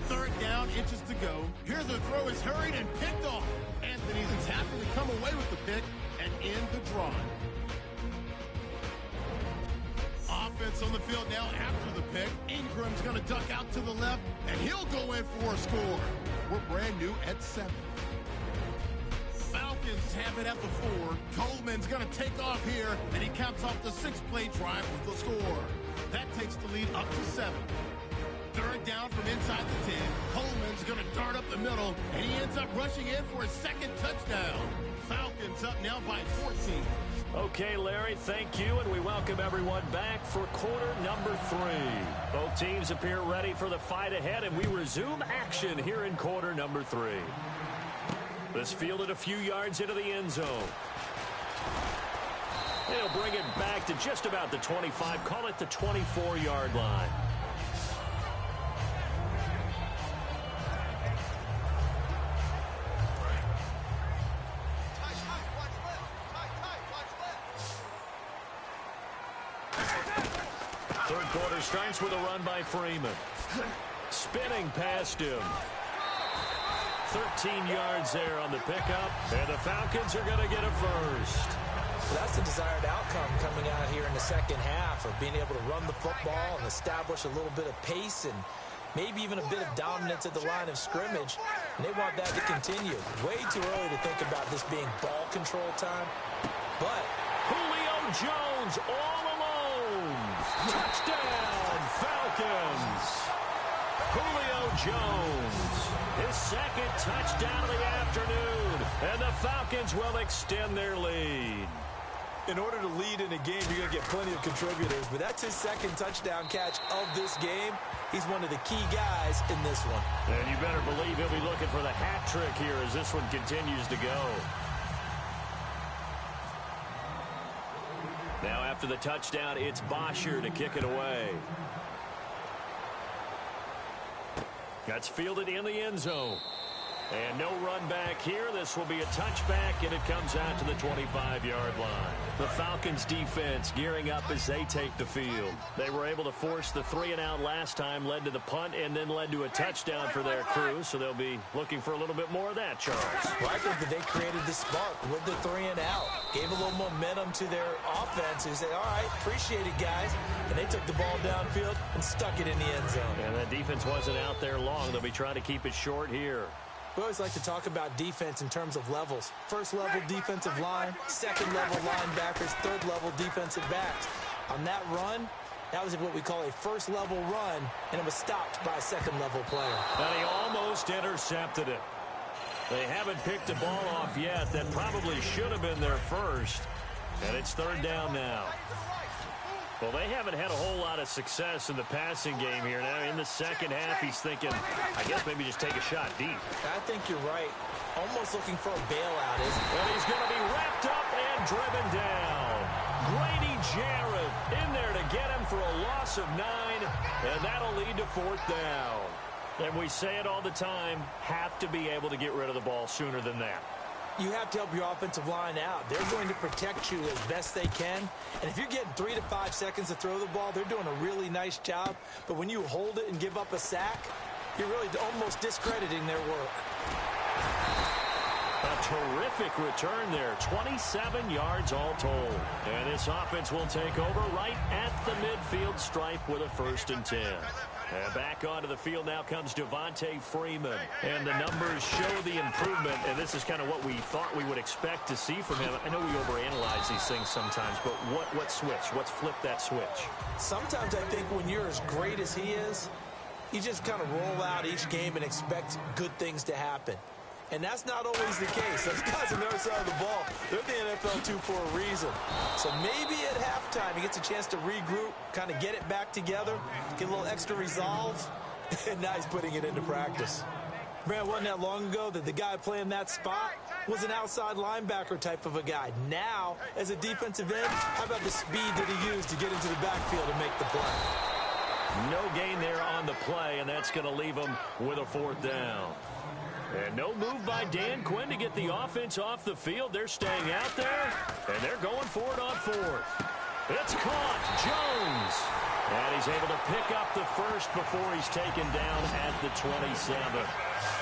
3rd down, inches to go. Here the throw is hurried and picked off. Anthony's happy to come away with the pick and end the drive. Offense on the field now after the pick. Ingram's going to duck out to the left, and he'll go in for a score. We're brand new at 7. Falcons have it at the 4. Coleman's going to take off here, and he caps off the 6-play drive with the score. That takes the lead up to 7. 3rd down from inside the 10. Coleman's going to dart up the middle, and he ends up rushing in for his 2nd touchdown. Falcons up now by 14. Okay, Larry, thank you, and we welcome everyone back for quarter number 3. Both teams appear ready for the fight ahead, and we resume action here in quarter number 3. This fielded a few yards into the end zone. They'll bring it back to just about the 25, call it the 24-yard line. Third quarter starts with a run by Freeman. Spinning past him. 13 yards there on the pickup, and the Falcons are going to get a first. That's the desired outcome coming out here in the second half of being able to run the football and establish a little bit of pace and maybe even a bit of dominance at the line of scrimmage. And they want that to continue. Way too early to think about this being ball control time. But Julio Jones all alone. Touchdown, Falcons. Julio Jones, his 2nd touchdown of the afternoon, and the Falcons will extend their lead. In order to lead in a game, you're going to get plenty of contributors, but that's his 2nd touchdown catch of this game. He's one of the key guys in this one. And you better believe he'll be looking for the hat trick here as this one continues to go. Now after the touchdown, it's Bosher to kick it away. That's fielded in the end zone. And no run back here. This will be a touchback, and it comes out to the 25-yard line. The Falcons defense gearing up as they take the field. They were able to force the 3-and-out last time, led to the punt, and then led to a touchdown for their crew. So they'll be looking for a little bit more of that, Charles. Well, I think that they created the spark with the 3-and-out. Gave a little momentum to their offense. They said, all right, appreciate it, guys. And they took the ball downfield and stuck it in the end zone. And that defense wasn't out there long. They'll be trying to keep it short here. We always like to talk about defense in terms of levels. First level defensive line, second level linebackers, third level defensive backs. On that run, that was what we call a first level run, and it was stopped by a second level player. And he almost intercepted it. They haven't picked the ball off yet. That probably should have been their first. And it's 3rd down now. Well, they haven't had a whole lot of success in the passing game here. Now, in the second half, he's thinking, I guess maybe just take a shot deep. I think you're right. Almost looking for a bailout, isn't he? And he's going to be wrapped up and driven down. Grady Jarrett in there to get him for a loss of 9, and that'll lead to 4th down. And we say it all the time, have to be able to get rid of the ball sooner than that. You have to help your offensive line out. They're going to protect you as best they can. And if you're getting 3 to 5 seconds to throw the ball, they're doing a really nice job. But when you hold it and give up a sack, you're really almost discrediting their work. A terrific return there. 27 yards all told. And this offense will take over right at the midfield stripe with a 1st and 10. And back onto the field now comes Devontae Freeman. And the numbers show the improvement, and this is kind of what we thought we would expect to see from him. I know we overanalyze these things sometimes, but what switch? What's flipped that switch? Sometimes I think when you're as great as he is, you just kind of roll out each game and expect good things to happen. And that's not always the case. Those guys on the other side of the ball, they're the NFL 2 for a reason. So maybe at halftime he gets a chance to regroup, kind of get it back together, get a little extra resolve, and now he's putting it into practice. Man, wasn't that long ago that the guy playing that spot was an outside linebacker type of a guy. Now, as a defensive end, how about the speed that he used to get into the backfield and make the play? No gain there on the play, and that's going to leave him with a 4th down. And no move by Dan Quinn to get the offense off the field. They're staying out there, and they're going for it on 4th. It's caught. Jones. And he's able to pick up the first before he's taken down at the 27.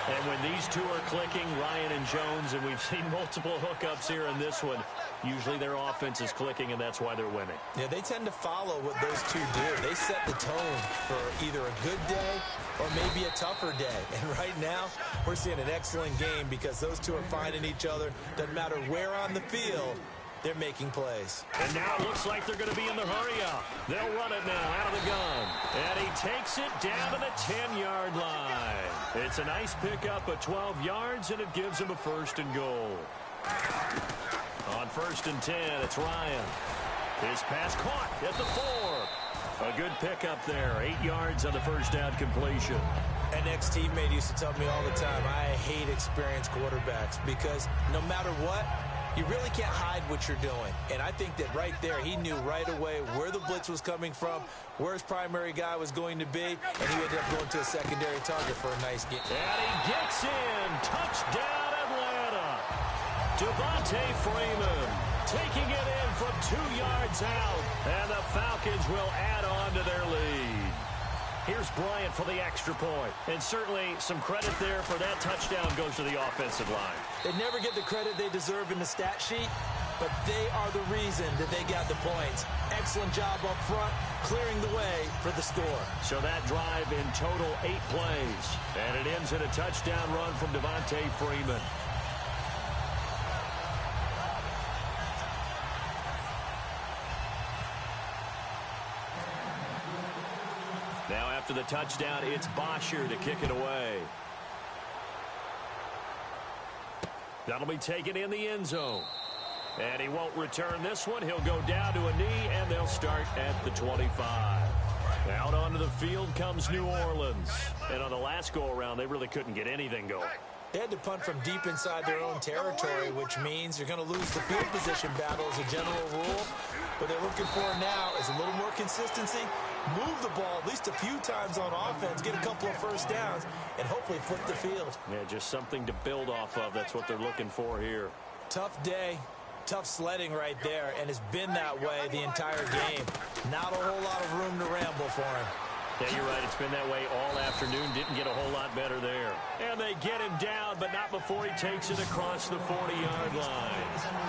And when these two are clicking, Ryan and Jones, and we've seen multiple hookups here in this one, usually their offense is clicking, and that's why they're winning. Yeah, they tend to follow what those two do. They set the tone for either a good day or maybe a tougher day. And right now, we're seeing an excellent game because those two are finding each other. Doesn't matter where on the field, they're making plays. And now it looks like they're going to be in the hurry-up. They'll run it now out of the gun. And he takes it down to the 10-yard line. It's a nice pickup of 12 yards, and it gives him a 1st and goal. On 1st and 10, it's Ryan. His pass caught at the 4. A good pickup there. 8 yards on the first down completion. An ex-teammate used to tell me all the time, I hate experienced quarterbacks because no matter what, you really can't hide what you're doing. And I think that right there, he knew right away where the blitz was coming from, where his primary guy was going to be, and he ended up going to a secondary target for a nice game. And he gets in. Touchdown, Atlanta. Devontae Freeman taking it in from 2 yards out, and the Falcons will add on to their lead. Here's Bryant for the extra point. And certainly some credit there for that touchdown goes to the offensive line. They never get the credit they deserve in the stat sheet, but they are the reason that they got the points. Excellent job up front, clearing the way for the score. So that drive in total 8 plays. And it ends in a touchdown run from Devontae Freeman. Now after the touchdown, it's Bosher to kick it away. That'll be taken in the end zone. And he won't return this one. He'll go down to a knee, and they'll start at the 25. Out onto the field comes New Orleans. And on the last go-around, they really couldn't get anything going. They had to punt from deep inside their own territory, which means you're going to lose the field position battle as a general rule. What they're looking for now is a little more consistency, move the ball at least a few times on offense, get a couple of first downs, and hopefully flip the field. Yeah, just something to build off of. That's what they're looking for here. Tough day, tough sledding right there, and it's been that way the entire game. Not a whole lot of room to ramble for him. Yeah, you're right. It's been that way all afternoon. Didn't get a whole lot better there. And they get him down, but not before he takes it across the 40-yard line.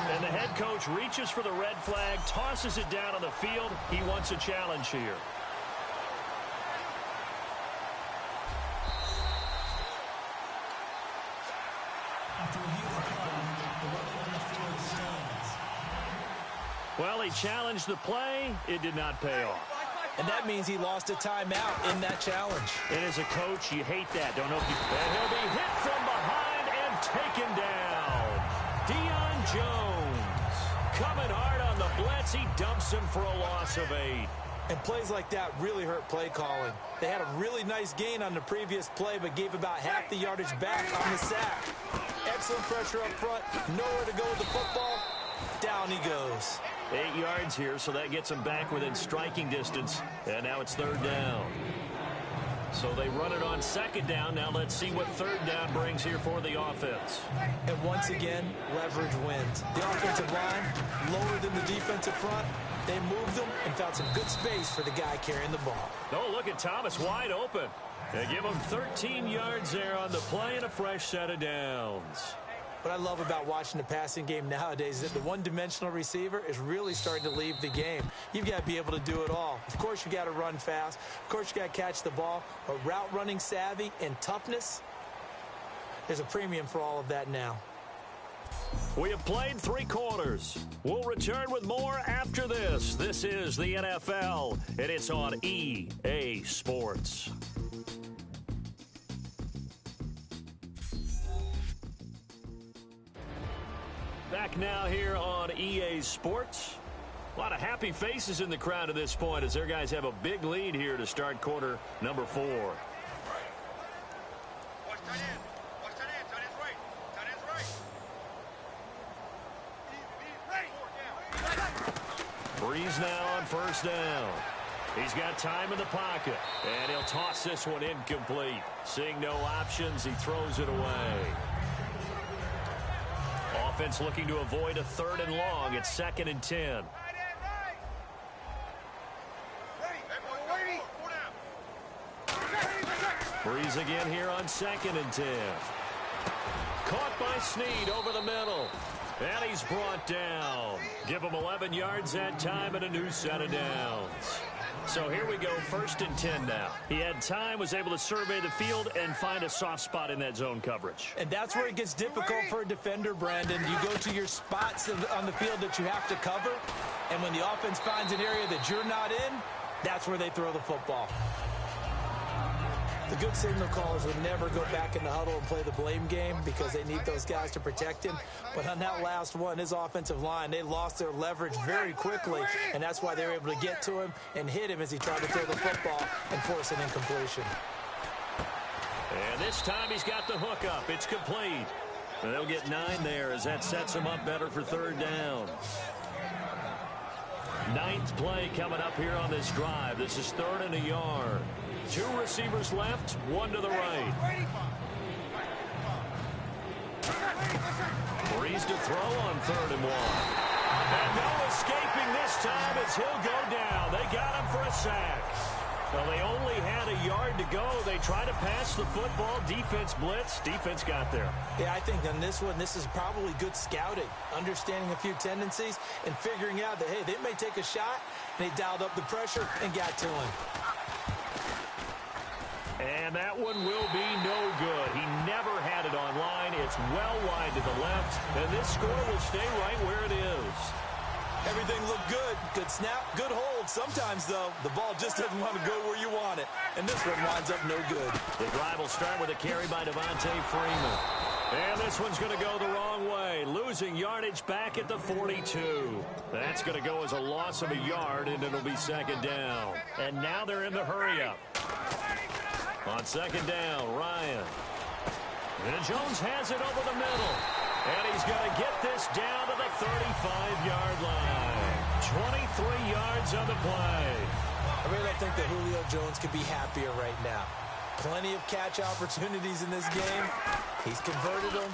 And the head coach reaches for the red flag, tosses it down on the field. He wants a challenge here. After review of the play, the ruling on the field stands. Well, he challenged the play. It did not pay off. And that means he lost a timeout in that challenge. And as a coach, you hate that. Don't know if you... And he'll be hit from behind and taken down. Deion Jones coming hard on the blitz. He dumps him for a loss of 8. And plays like that really hurt play calling. They had a really nice gain on the previous play, but gave about half the yardage back on the sack. Excellent pressure up front. Nowhere to go with the football. Down he goes. 8 yards here, so that gets him back within striking distance. And now it's 3rd down. So they run it on 2nd down. Now let's see what 3rd down brings here for the offense. And once again, leverage wins. The offensive line lower than the defensive front. They moved them and found some good space for the guy carrying the ball. Oh, look at Thomas wide open. They give him 13 yards there on the play and a fresh set of downs. What I love about watching the passing game nowadays is that the one-dimensional receiver is really starting to leave the game. You've got to be able to do it all. Of course, you got to run fast. Of course, you got to catch the ball. But route running savvy and toughness, there's a premium for all of that now. We have played 3 quarters. We'll return with more after this. This is the NFL, and it's on EA Sports. Back now here on EA Sports. A lot of happy faces in the crowd at this point as their guys have a big lead here to start quarter number 4. Breeze now on first down. He's got time in the pocket, and he'll toss this one incomplete. Seeing no options, he throws it away. Offense looking to avoid a 3rd and long. It's 2nd and 10. Breeze again here on 2nd and 10. Caught by Snead over the middle. And he's brought down. Give him 11 yards that time and a new set of downs. So here we go, 1st and 10 now. He had time, was able to survey the field and find a soft spot in that zone coverage. And that's where it gets difficult for a defender, Brandon. You go to your spots on the field that you have to cover, and when the offense finds an area that you're not in, that's where they throw the football. The good signal callers would never go back in the huddle and play the blame game because they need those guys to protect him. But on that last one, his offensive line, they lost their leverage very quickly, and that's why they were able to get to him and hit him as he tried to throw the football and force an incompletion. And this time he's got the hook up. It's complete. And they'll get 9 there as that sets him up better for 3rd down. 9th play coming up here on this drive. This is 3rd and a yard. 2 receivers left, 1 to the right. Breeze to throw on 3rd and 1. And no escaping this time as he'll go down. They got him for a sack. Well, they only had a yard to go. They tried to pass the football. Defense blitz. Defense got there. Yeah, I think on this one, this is probably good scouting, understanding a few tendencies, and figuring out that, hey, they may take a shot, and they dialed up the pressure and got to him. And that one will be no good. He never had it on line. It's well wide to the left, and this score will stay right where it is. Everything looked good. Good snap, good hold. Sometimes, though, the ball just doesn't want to go where you want it. And this one winds up no good. The drive will start with a carry by Devontae Freeman. And this one's going to go the wrong way. Losing yardage back at the 42. That's going to go as a loss of a yard, and it'll be 2nd down. And now they're in the hurry-up. On 2nd down, Ryan. And Jones has it over the middle. And he's going to get this down to the 35-yard line. 23 yards on the play. I really think that Julio Jones could be happier right now. Plenty of catch opportunities in this game. He's converted them,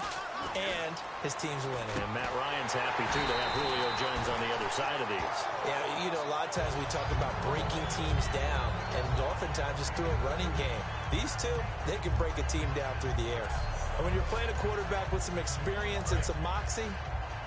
and his team's winning. And Matt Ryan's happy, too, to have Julio Jones on the other side of these. Yeah, you know, a lot of times we talk about breaking teams down, and oftentimes it's through a running game. These two, they can break a team down through the air. And when you're playing a quarterback with some experience and some moxie,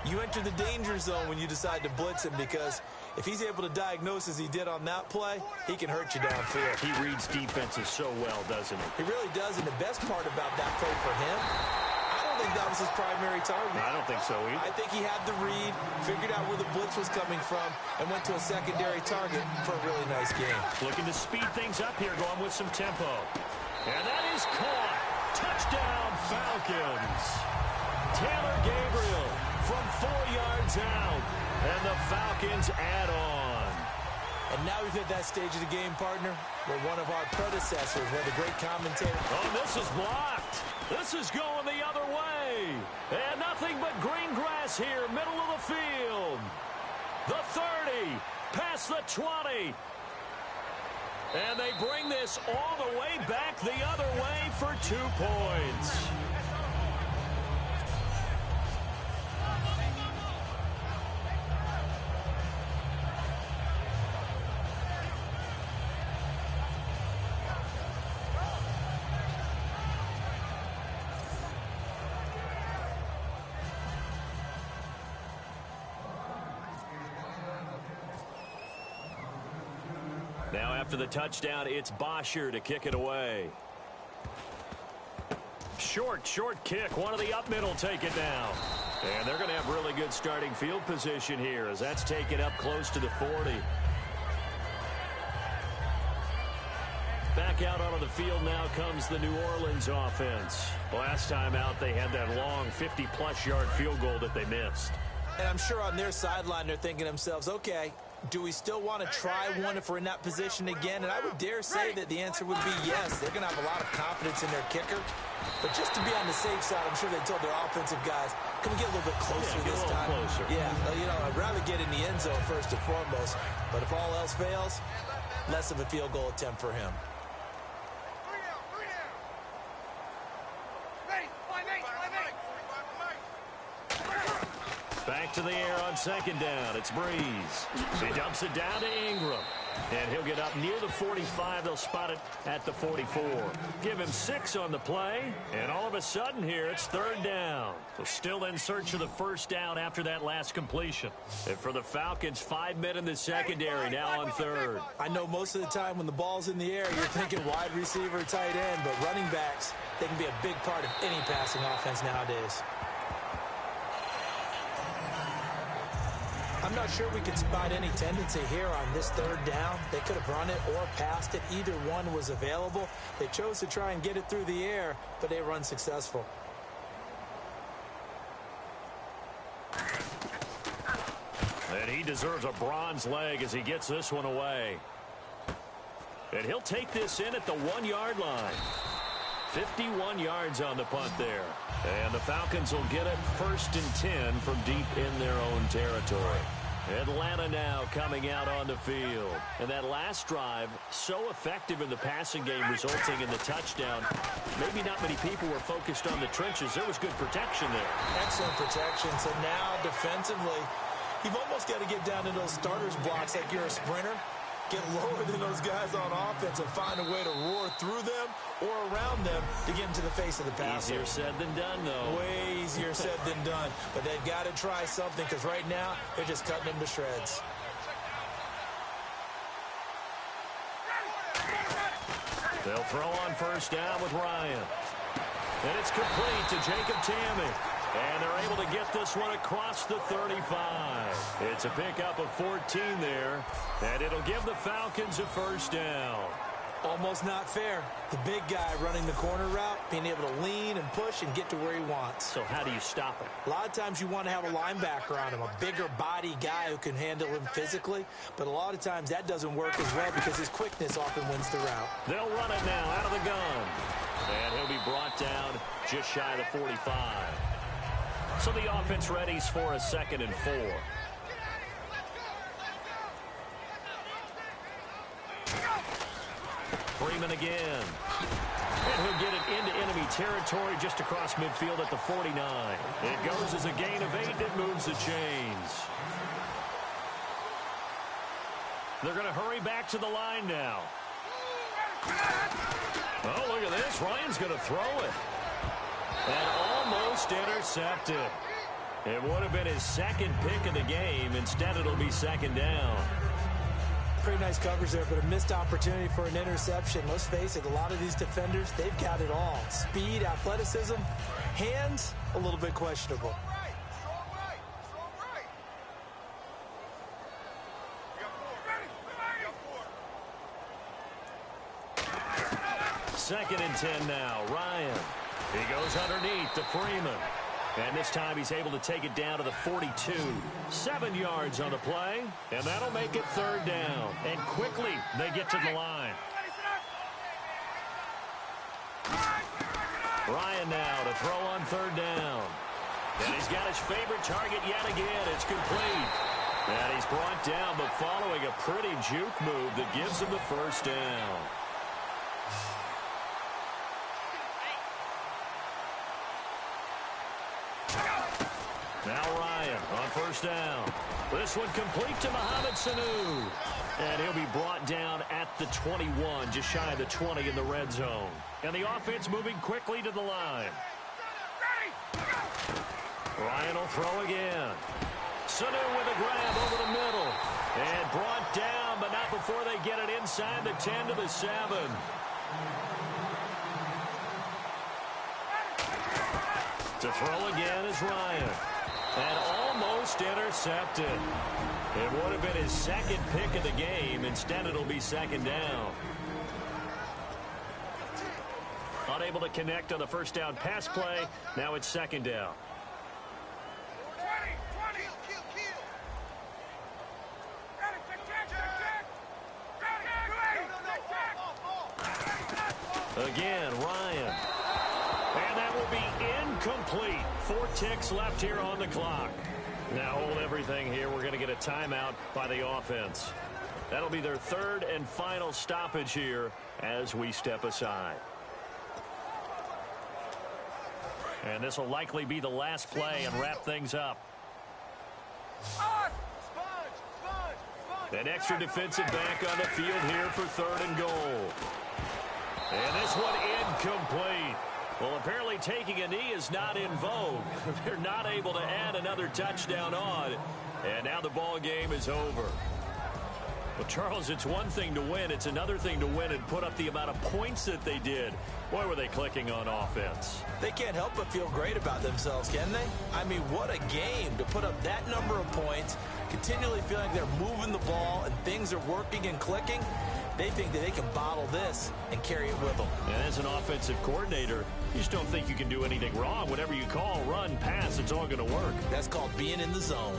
you enter the danger zone when you decide to blitz him, because if he's able to diagnose as he did on that play, he can hurt you downfield. He reads defenses so well, doesn't he? He really does, and the best part about that play for him, I don't think that was his primary target. I don't think so either. I think he had the read, figured out where the blitz was coming from, and went to a secondary target for a really nice game. Looking to speed things up here, going with some tempo. And that is caught. Touchdown, Falcons. Taylor Gabriel from 4 yards out, and the Falcons add on. And now we've hit that stage of the game, partner, where one of our predecessors, one of the great commentators. Oh, this is blocked. This is going the other way. And nothing but green grass here, middle of the field. The 30, past the 20. And they bring this all the way back the other way for 2 points. Now after the touchdown, it's Bosher to kick it away. Short kick. One of the up middle take it down. And they're going to have really good starting field position here as that's taken up close to the 40. Back out onto the field now comes the New Orleans offense. Last time out, they had that long 50-plus yard field goal that they missed. And I'm sure on their sideline they're thinking to themselves, okay, Do we still want to try one if we're in that position again? And I would dare say that the answer would be yes. They're going to have a lot of confidence in their kicker. But just to be on the safe side, I'm sure they told their offensive guys, can we get a little bit closer this time? Closer. Yeah, you know, I'd rather get in the end zone first and foremost. But if all else fails, less of a field goal attempt for him. Back to the air on second down. It's Breeze. He dumps it down to Ingram. And he'll get up near the 45. They'll spot it at the 44. Give him 6 on the play. And all of a sudden here, it's third down. So still in search of the first down after that last completion. And for the Falcons, 5 men in the secondary now on third. I know most of the time when the ball's in the air, you're thinking wide receiver, tight end. But running backs, they can be a big part of any passing offense nowadays. I'm not sure we could spot any tendency here on this third down. They could have run it or passed it. Either one was available. They chose to try and get it through the air, but they were unsuccessful. And he deserves a bronze leg as he gets this one away. And he'll take this in at the 1-yard line. 51 yards on the punt there. And the Falcons will get it 1st and 10 from deep in their own territory. Atlanta now coming out on the field. And that last drive, so effective in the passing game, resulting in the touchdown. Maybe not many people were focused on the trenches. There was good protection there. Excellent protection. So now defensively, you've almost got to get down to those starters blocks like you're a sprinter. Get lower than those guys on offense and find a way to roar through them or around them to get into the face of the passer. Easier said than done, though. Way easier said than done. But they've got to try something because right now they're just cutting them to shreds. They'll throw on first down with Ryan. And it's complete to Jacob Tamme. And they're able to get this one across the 35. It's a pickup of 14 there. And it'll give the Falcons a first down. Almost not fair. The big guy running the corner route, being able to lean and push and get to where he wants. So how do you stop it? A lot of times you want to have a linebacker on him, a bigger body guy who can handle him physically. But a lot of times that doesn't work as well because his quickness often wins the route. They'll run it now out of the gun. And he'll be brought down just shy of the 45. So the offense readies for a 2nd and 4. Freeman again. And he'll get it into enemy territory just across midfield at the 49. It goes as a gain of 8. It moves the chains. They're going to hurry back to the line now. Oh, look at this. Ryan's going to throw it. And almost intercepted. It would have been his 2nd pick of the game. Instead, it'll be 2nd down. Pretty nice coverage there, but a missed opportunity for an interception. Let's face it, a lot of these defenders, they've got it all. Speed, athleticism, hands, a little bit questionable. Second and 10 now. Ryan. He goes underneath to Freeman. And this time he's able to take it down to the 42. 7 yards on the play. And that'll make it 3rd down. And quickly they get to the line. Ryan now to throw on 3rd down. And he's got his favorite target yet again. It's complete. And he's brought down, but following a pretty juke move that gives him the 1st down. Now Ryan on 1st down. This one complete to Mohamed Sanu. And he'll be brought down at the 21, just shy of the 20 in the red zone. And the offense moving quickly to the line. Ryan will throw again. Sanu with a grab over the middle. And brought down, but not before they get it inside the 10 to the 7. To throw again is Ryan. And almost intercepted. It would have been his 2nd pick of the game. Instead, it'll be 2nd down. Unable to connect on the 1st down pass play. Now it's 2nd down. Again, Ryan. And that will be incomplete. 4 ticks left here on the clock. Now hold everything here. We're going to get a timeout by the offense. That'll be their 3rd and final stoppage here as we step aside. And this will likely be the last play and wrap things up. An extra defensive back on the field here for 3rd and goal. And this one incomplete. Well, apparently taking a knee is not in vogue. They're not able to add another touchdown on. And now the ball game is over. Well, Charles, it's one thing to win. It's another thing to win and put up the amount of points that they did. Boy, were they clicking on offense. They can't help but feel great about themselves, can they? I mean, what a game to put up that number of points, continually feeling like they're moving the ball and things are working and clicking. They think that they can bottle this and carry it with them. And as an offensive coordinator, you just don't think you can do anything wrong. Whatever you call, run, pass, it's all going to work. That's called being in the zone.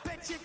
Bet you